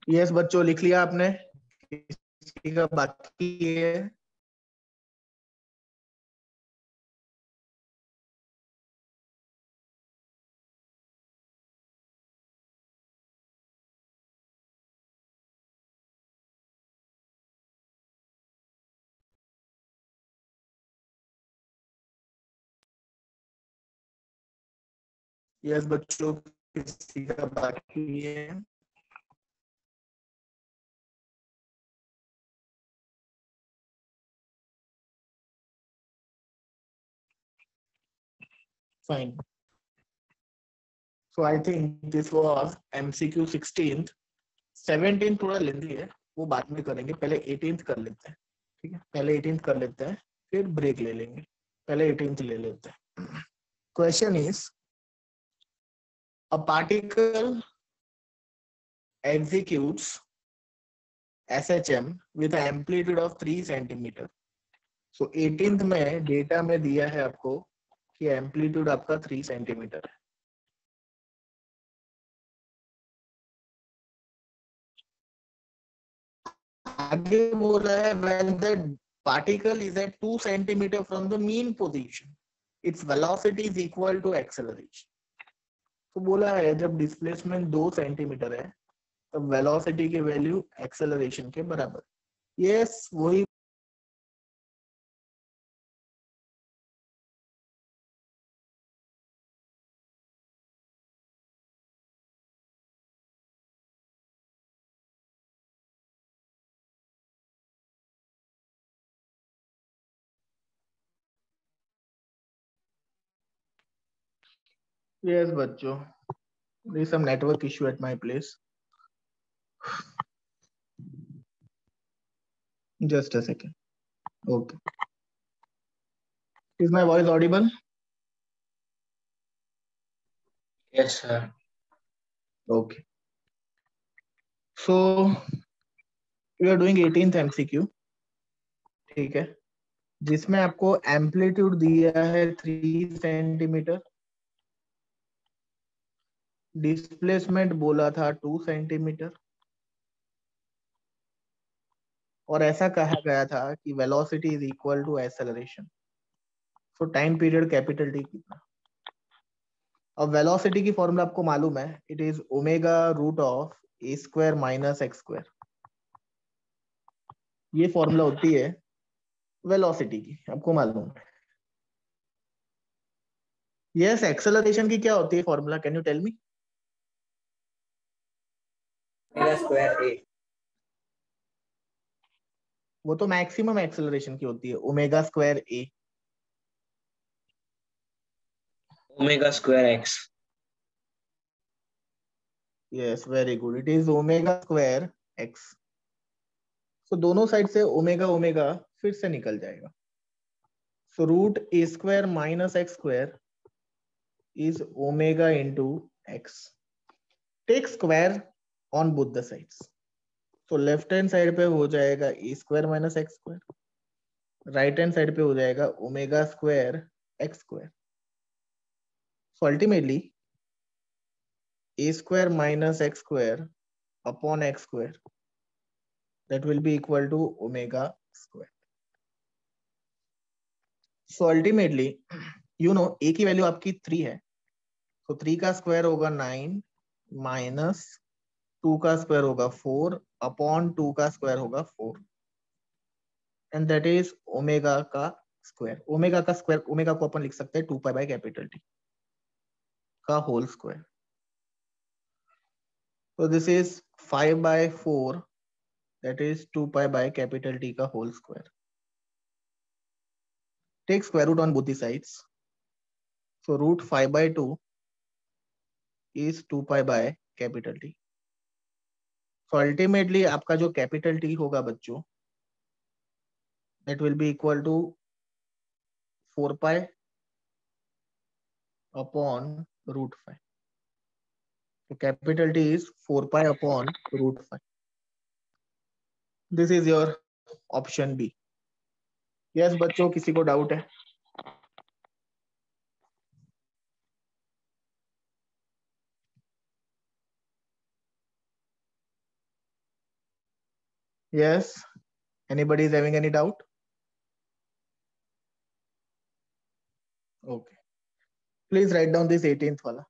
Yes बच्चों, लिख लिया आपने? किसी का बाकी है? यस बच्चों, किसी का बाकी है? Fine. So I think this was MCQ 16th. 17th थोड़ा लेंदी है, वो बाद में करेंगे. पहले 18th कर लेते हैं. ठीक है, पहले 18th कर लेते हैं, फिर ब्रेक ले लेंगे. पहले 18th ले लेते हैं. Question is, a particle executes SHM with an amplitude of 3 centimeter. So 18th में डेटा में दिया है आपको कि एम्पलीट्यूड आपका 3 सेंटीमीटर है. आगे बोल रहा है when the particle is at 2 centimeter from the mean position, its velocity is equal to acceleration. तो बोला है जब डिस्प्लेसमेंट 2 सेंटीमीटर है तब वेलोसिटी की वैल्यू एक्सेलरेशन के बराबर. यस, वही. यस बच्चों, there is some network issue at my place. Just a second. Okay. Is my voice audible? Yes, sir. Okay. So we are doing 18th MCQ. ठीक है, जिसमें आपको एम्पलीट्यूड दिया है 3 सेंटीमीटर, डिस्प्लेसमेंट बोला था 2 सेंटीमीटर, और ऐसा कहा गया था कि velocity is equal to acceleration. So time period capital T कितना. अब वेलोसिटी की फॉर्मूला आपको मालूम है, it is omega root of a square minus x square. ये फॉर्मूला होती है वेलोसिटी की, आपको मालूम है. यस, एक्सेलरेशन की क्या होती है formula? Can you tell me? Omega square A. वो तो मैक्सिमम एक्सेलरेशन की होती है, omega square A. Omega square X. Yes, very good. It is omega square X. So दोनों साइड से ओमेगा ओमेगा फिर से निकल जाएगा. So root A square minus x square is omega into x. Take square on both the sides. So left hand side पे हो जाएगा a square minus x square. Right hand side पे हो जाएगा omega square x square. So ultimately a square minus x square upon x square, that will be equal to omega square. So ultimately you know a की value आपकी 3 है, तो 3 का square होगा 9 minus 2 का स्क्वायर होगा 4 अपॉन 2 का square होगा 4, एंड दैट इज ओमेगा का स्क्वायर. ओमेगा का स्क्वायर, ओमेगा को अपन लिख सकते हैं 2 पाई बाय कैपिटल टी का होल स्क्वायर. तो this is 5 by 4, that is 2 pi by capital T का whole square. Take square root on both the sides. So root 5 by 2 is 2 pi by capital T. So ultimately आपका जो capital T होगा बच्चों, that will be equal to 4 pi upon root 5. So capital T is 4 pi upon root 5. This is your option B. Yes बच्चों, किसी को doubt है? Yes, anybody is having any doubt? Okay, please write down this 18th wala.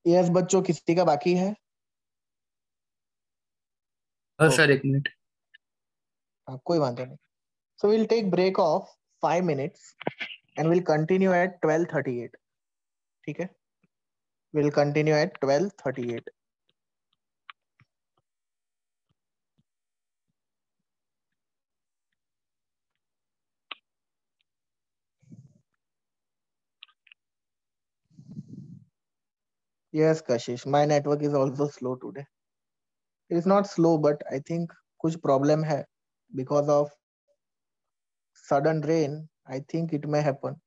Yes बच्चों, किसी का बाकी है? Sir एक मिनट। कोई वांधो नहीं. So we'll take break of 5 minutes and we'll continue at 12:38. ठीक है? We'll continue at 12:38. Yes, Kashish, my network is also slow today. It is not slow, but I think कुछ problem है because of sudden rain. I think it may happen.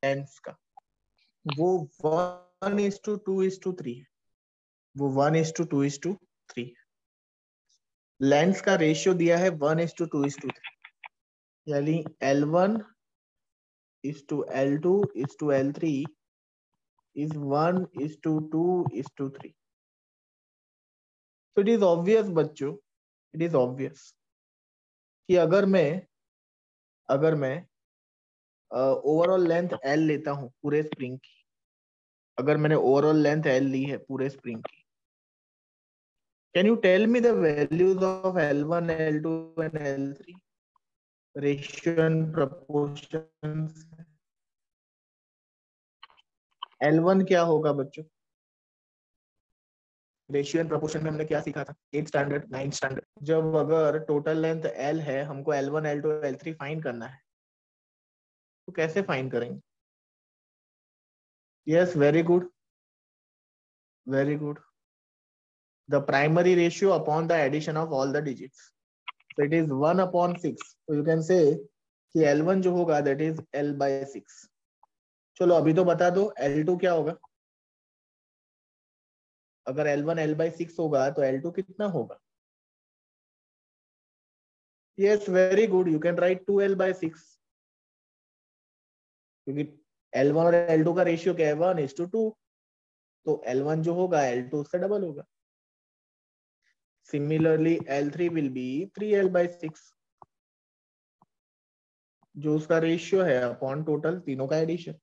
Lens का, वो 1:2:3 है, वो 1:2:3। Lens का ratio दिया है 1:2:3, यानी L1:L2:L3 is 1:2:3। So it is obvious बच्चों, it is obvious कि अगर मैं ओवरऑल लेंथ L लेता हूं पूरे स्प्रिंग की, अगर मैंने ओवरऑल लेंथ L ली है पूरे स्प्रिंग की, can you tell me the values of L1, L2 and L3 ratio and proportion? L1 क्या होगा बच्चों? रेशियो एंड प्रपोर्शन में हमने क्या सीखा था? 8th standard, 9th standard. जब अगर टोटल लेंथ L है, हमको L1, L2, L3 फाइंड करना है, तो कैसे फाइंड करेंगे? Yes, very good, very good. The primary ratio upon the addition of all the digits. So it is 1/6. So you can say कि L1 जो होगा that is L/6. चलो अभी तो बता दो L2 क्या होगा? अगर L1 L/6 होगा तो L2 कितना होगा? Yes, very good. You can write 2L/6, क्योंकि L1 और L2 का रेशियो क्या है? 1:2, तो L1 जो होगा L2 उससे डबल होगा। Similarly, L3 will be 3L/6, जो उसका रेशियो है अपॉन टोटल तीनों का एडिशन।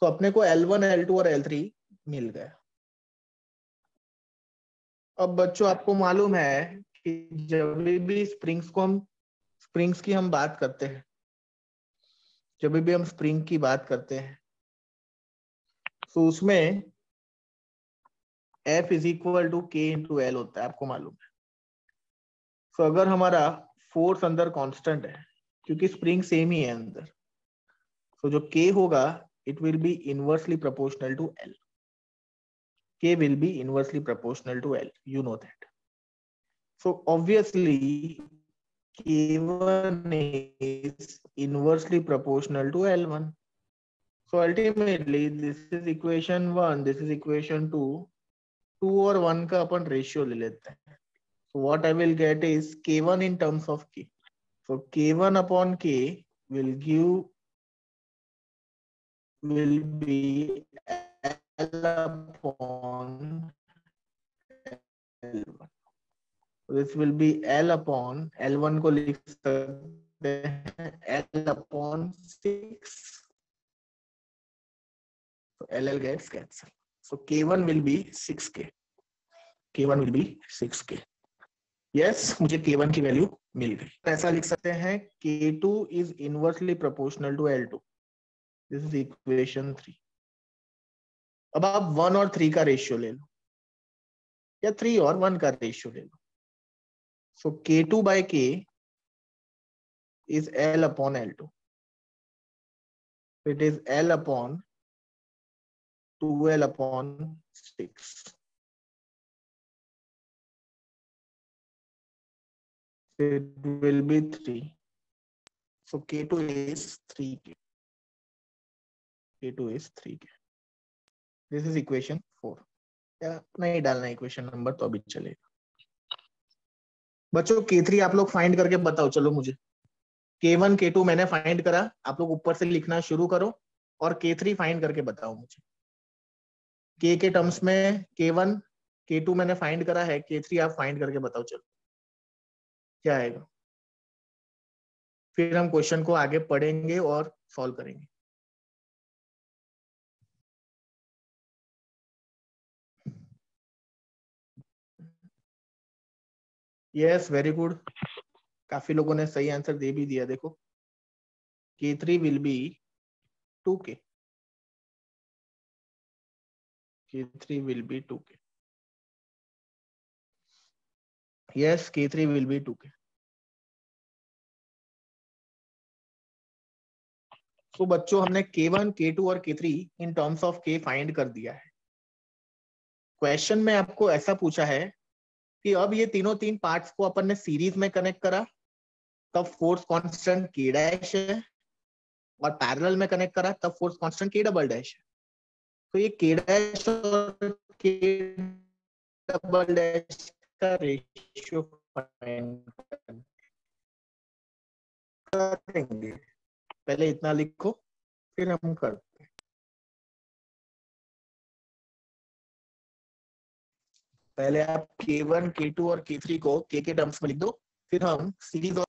तो अपने को L1, L2 और L3 मिल गया। अब बच्चों आपको मालूम है कि जब भी स्प्रिंग्स की हम बात करते हैं, जब भी हम स्प्रिंग की बात करते हैं, तो उसमें F = K × L होता है, आपको मालूम है। तो अगर हमारा फोर्स अंदर कांस्टेंट है, क्योंकि स्प्रिंग सेम ही है अंदर, तो जो K होगा it will be inversely proportional to L. K will be inversely proportional to L. You know that. So obviously K1 is inversely proportional to L1. So ultimately this is equation 1, this is equation 2. 2 और 1 का अपन ratio ले लेते हैं. So what I will get is K1 in terms of K. So K1/K will be L/L1. This will be L/L1 को लिख सकते हैं L/6. So LL gets cancelled. So K1 will be 6K. K1 will be 6K. Yes, मुझे K1 की value मिल गई। ऐसा लिख सकते हैं K2 is inversely proportional to L2. This is equation 3. अब आप 1 और 3 का रेशियो ले लो, या 3 और 1 का रेशियो ले लो। So K2/K is L/L2. It is L/2L/6. It will be 3. So K2 is 3K. K2 is 3K. This is equation 4. या नहीं डालना इक्वेशन नंबर तो अभी चलेगा। बच्चों K3 आप लोग फाइंड करके बताओ, चलो मुझे। K1 K2 मैंने फाइंड करा, आप लोग ऊपर से लिखना शुरू करो और K3 फाइंड करके बताओ मुझे। K के टर्म्स में K1 K2 मैंने फाइंड करा है, K3 आप फाइंड करके बताओ, चलो क्या आएगा। फिर हम क्वेश्चन को आगे पढ़ेंगे और सॉल्व करेंगे। Yes, very good. काफी लोगों ने सही आंसर दे भी दिया। देखो K3 will be 2K. K3 will be 2K. Yes, K3 will be 2K. तो बच्चों हमने K1, K2 और K3 in terms of K find कर दिया है। क्वेश्चन में आपको ऐसा पूछा है कि अब ये तीन पार्ट्स को अपन ने सीरीज में कनेक्ट करा, तब फोर्स कांस्टेंट K' है और पैरेलल में कनेक्ट करा तब फोर्स कांस्टेंट के डबल डैश है। तो ये के डैश और के डबल डैश का रेशियो फाइंड करेंगे। पहले इतना लिखो फिर हम करते हैं। पहले आप K1, K2 और K3 को K के टर्म्स में लिख दो, फिर हम सीरीज और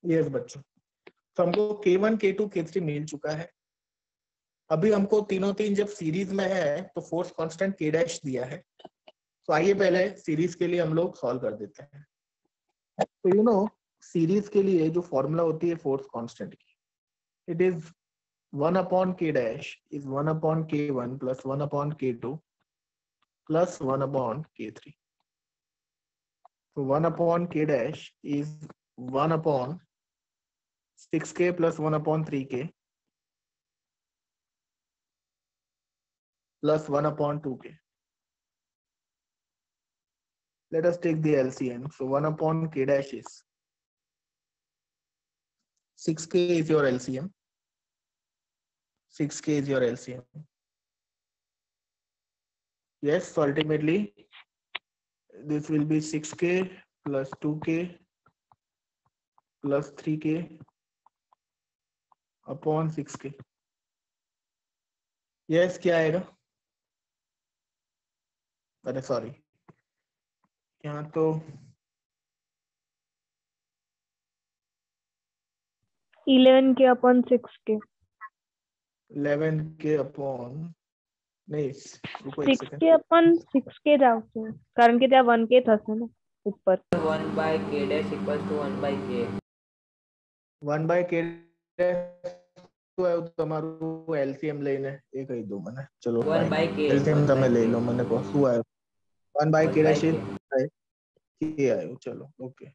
यस बच्चों, तो हमको K1, K2, K3 मिल चुका है। अभी हमको तीनों तीन जब सीरीज में है तो फोर्स कांस्टेंट K डैश दिया है। तो आइए पहले सीरीज के लिए हम लोग सॉल्व कर देते हैं। तो यू नो सीरीज के लिए जो फॉर्मूला होती है फोर्स कांस्टेंट की, it is 1/K dash is 1/K1 plus 1/K2 plus 1/K3। तो 1/K dash is 1/6K plus 1/3K plus 1/2K. Let us take the LCM. So 1/K dash is 6K is your LCM. 6K is your LCM. Yes, so ultimately this will be 6K plus 2K plus 3K upon 6K. Yes, क्या आएगा? अरे sorry, यहाँ तो 11K upon 6K. 11K upon नहीं रुको एक second 6K upon 6K જ આવશે કારણ કે ત્યાં 1K થશે ને ઉપર 1/K dash equals to 1/K. 1/K તો આવ્યું તમારું LCM લઈને એ કહી દો મને. ચલો 1/K. LCM તમે લઈ લો, મને કહો શું આવ્યું. 1/K dash is K આવ્યું. ચલો okay,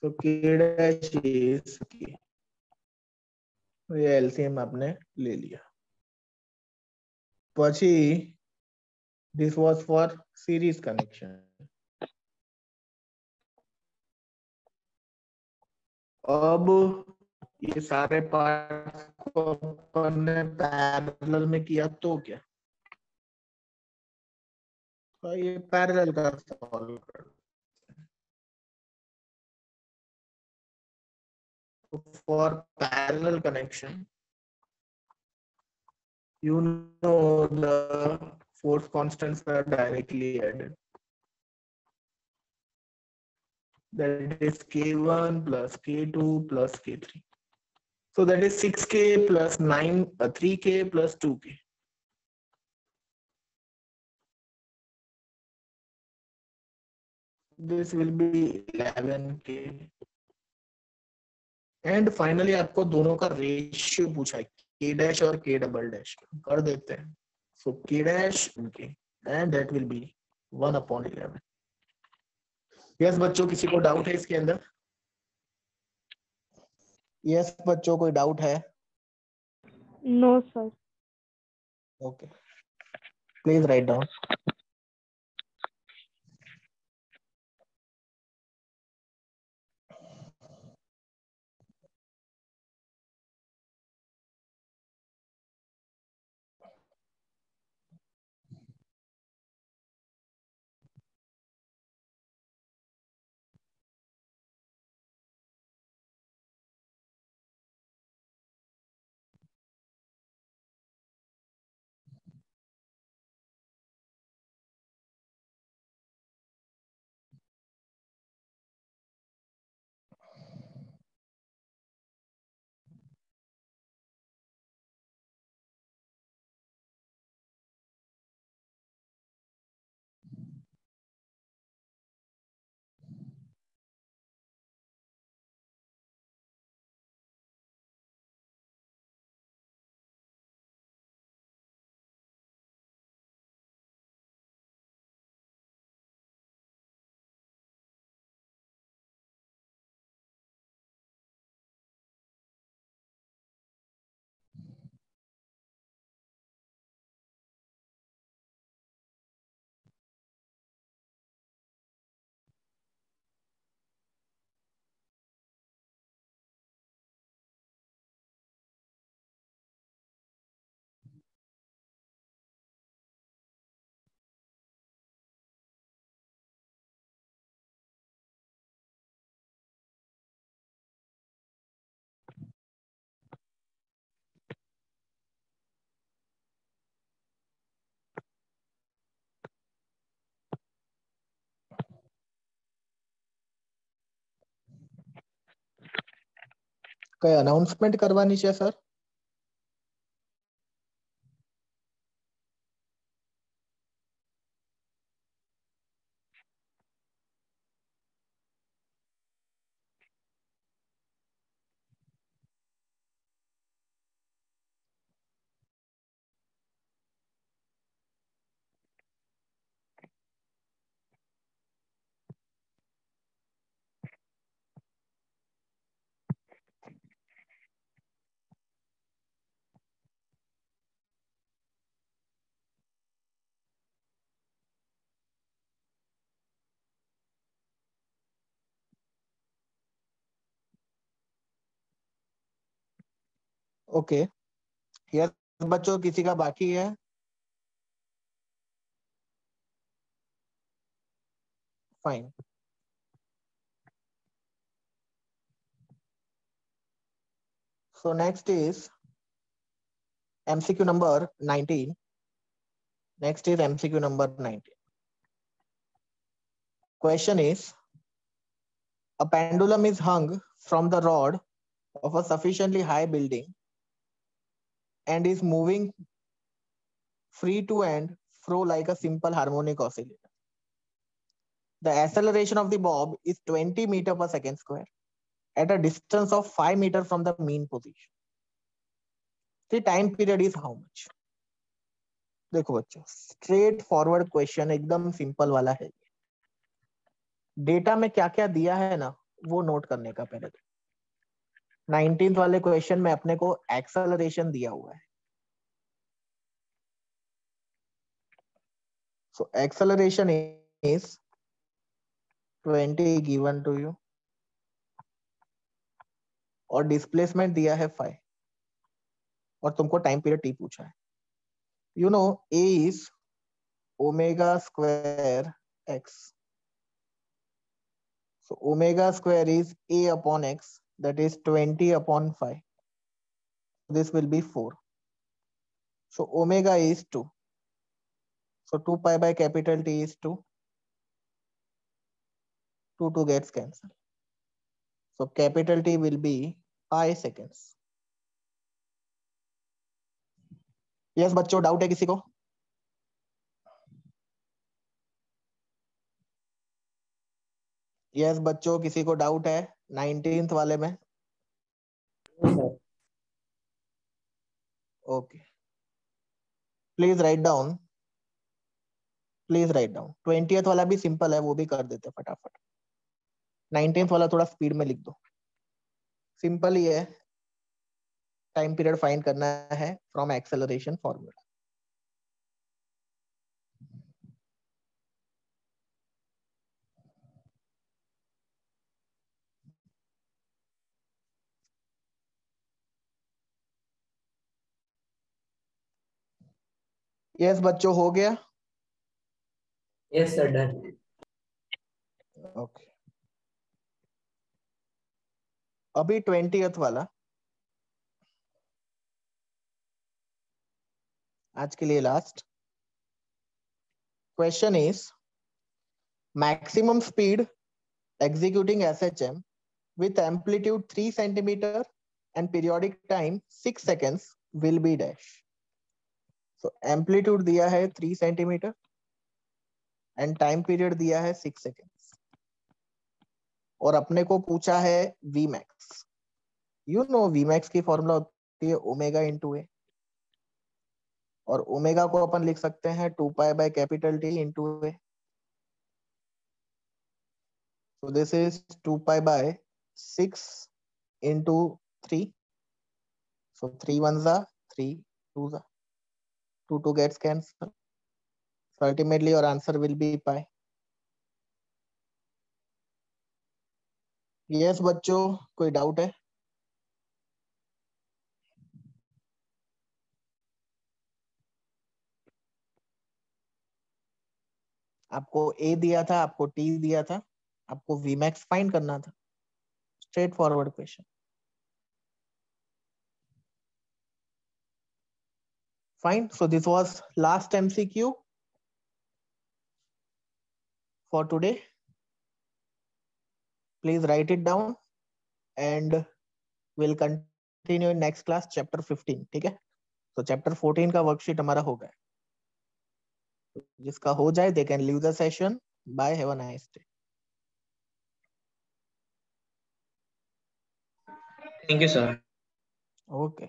so K dash is K. ये LCM आपने ले लिया. પછી this was for series connection. अब ये सारे पार्ट्स को अपन ने पैरेलल में किया तो क्या, तो ये पैरेलल का सॉल्व कर. For parallel connection, you know the force constants are directly added. That is K1 plus K2 plus K3. So that is 6K plus 3K plus 2K. This will be 11k। And finally आपको दोनों का ratio पूछा है, k dash और k double dash कर देते हैं। सो k dash k and that will be 1/11। Yes बच्चों, किसी को डाउट है इसके अंदर? यस बच्चों, कोई डाउट है? No sir. Okay, please write down. કઈ અનાઉન્સમેન્ટ કરવાની છે સર? ओके, यस बच्चों, किसी का बाकी है? Fine. So next is MCQ number 19. Next is MCQ number 19. Question is, a pendulum is hung from the rod of a sufficiently high building and is moving free to and fro like a simple harmonic oscillator. The acceleration of the bob is 20 meter per second square at a distance of 5 meter from the mean position. The time period is how much? देखो बच्चों, straight forward question, एकदम simple वाला है। Data में क्या क्या दिया है ना, वो नोट करने का पहले। 19th वाले क्वेश्चन में अपने को एक्सेलरेशन दिया हुआ है। So acceleration is 20 given to you और डिस्प्लेसमेंट दिया है 5 और तुमको टाइम पीरियड टी पूछा है। You know A is omega square x. So omega square is a upon x, that is 20 upon 5. This will be 4. So omega is 2. So 2 pi by capital T is 2. 2 gets cancelled. So capital T will be pi seconds. Yes बच्चों, doubt है किसी को? Yes बच्चों, किसी को doubt है 19th वाले में? Sir okay, please write down, please write down. 20th वाला भी सिंपल है, वो भी कर देते फटाफट। 19th वाला थोड़ा स्पीड में लिख दो, सिंपल ही है। टाइम पीरियड फाइंड करना है फ्रॉम एक्सेलरेशन फॉर्मूला। यस बच्चों, हो गया? Yes sir done. ओके, अभी 20th वाला, आज के लिए last question is maximum speed executing SHM with amplitude 3 centimeter and periodic time 6 seconds will be dash. So amplitude दिया है 3 centimeter and time period दिया है 6 seconds और अपने को पूछा है Vmax. You know Vmax की फॉर्मूला होती है ओमेगा इंटू ए, और ओमेगा को अपन लिख सकते हैं 2 pi by capital T into A. So this is 2 pi by 6 into 3. So 3 ones are 3 twos are 2 gets cancelled. So ultimately your answer will be pi. Yes बच्चों, कोई डाउट है? आपको A दिया था, आपको T दिया था, आपको Vmax फाइंड करना था. Straight forward question. Fine. So this was last MCQ for today. Please write it down and we'll continue in next class chapter 15. ठीक है? So chapter 14 का वर्कशीट हमारा हो गया. जिसका हो जाए they can leave the session. Bye. Have a nice day. Thank you, sir. Okay.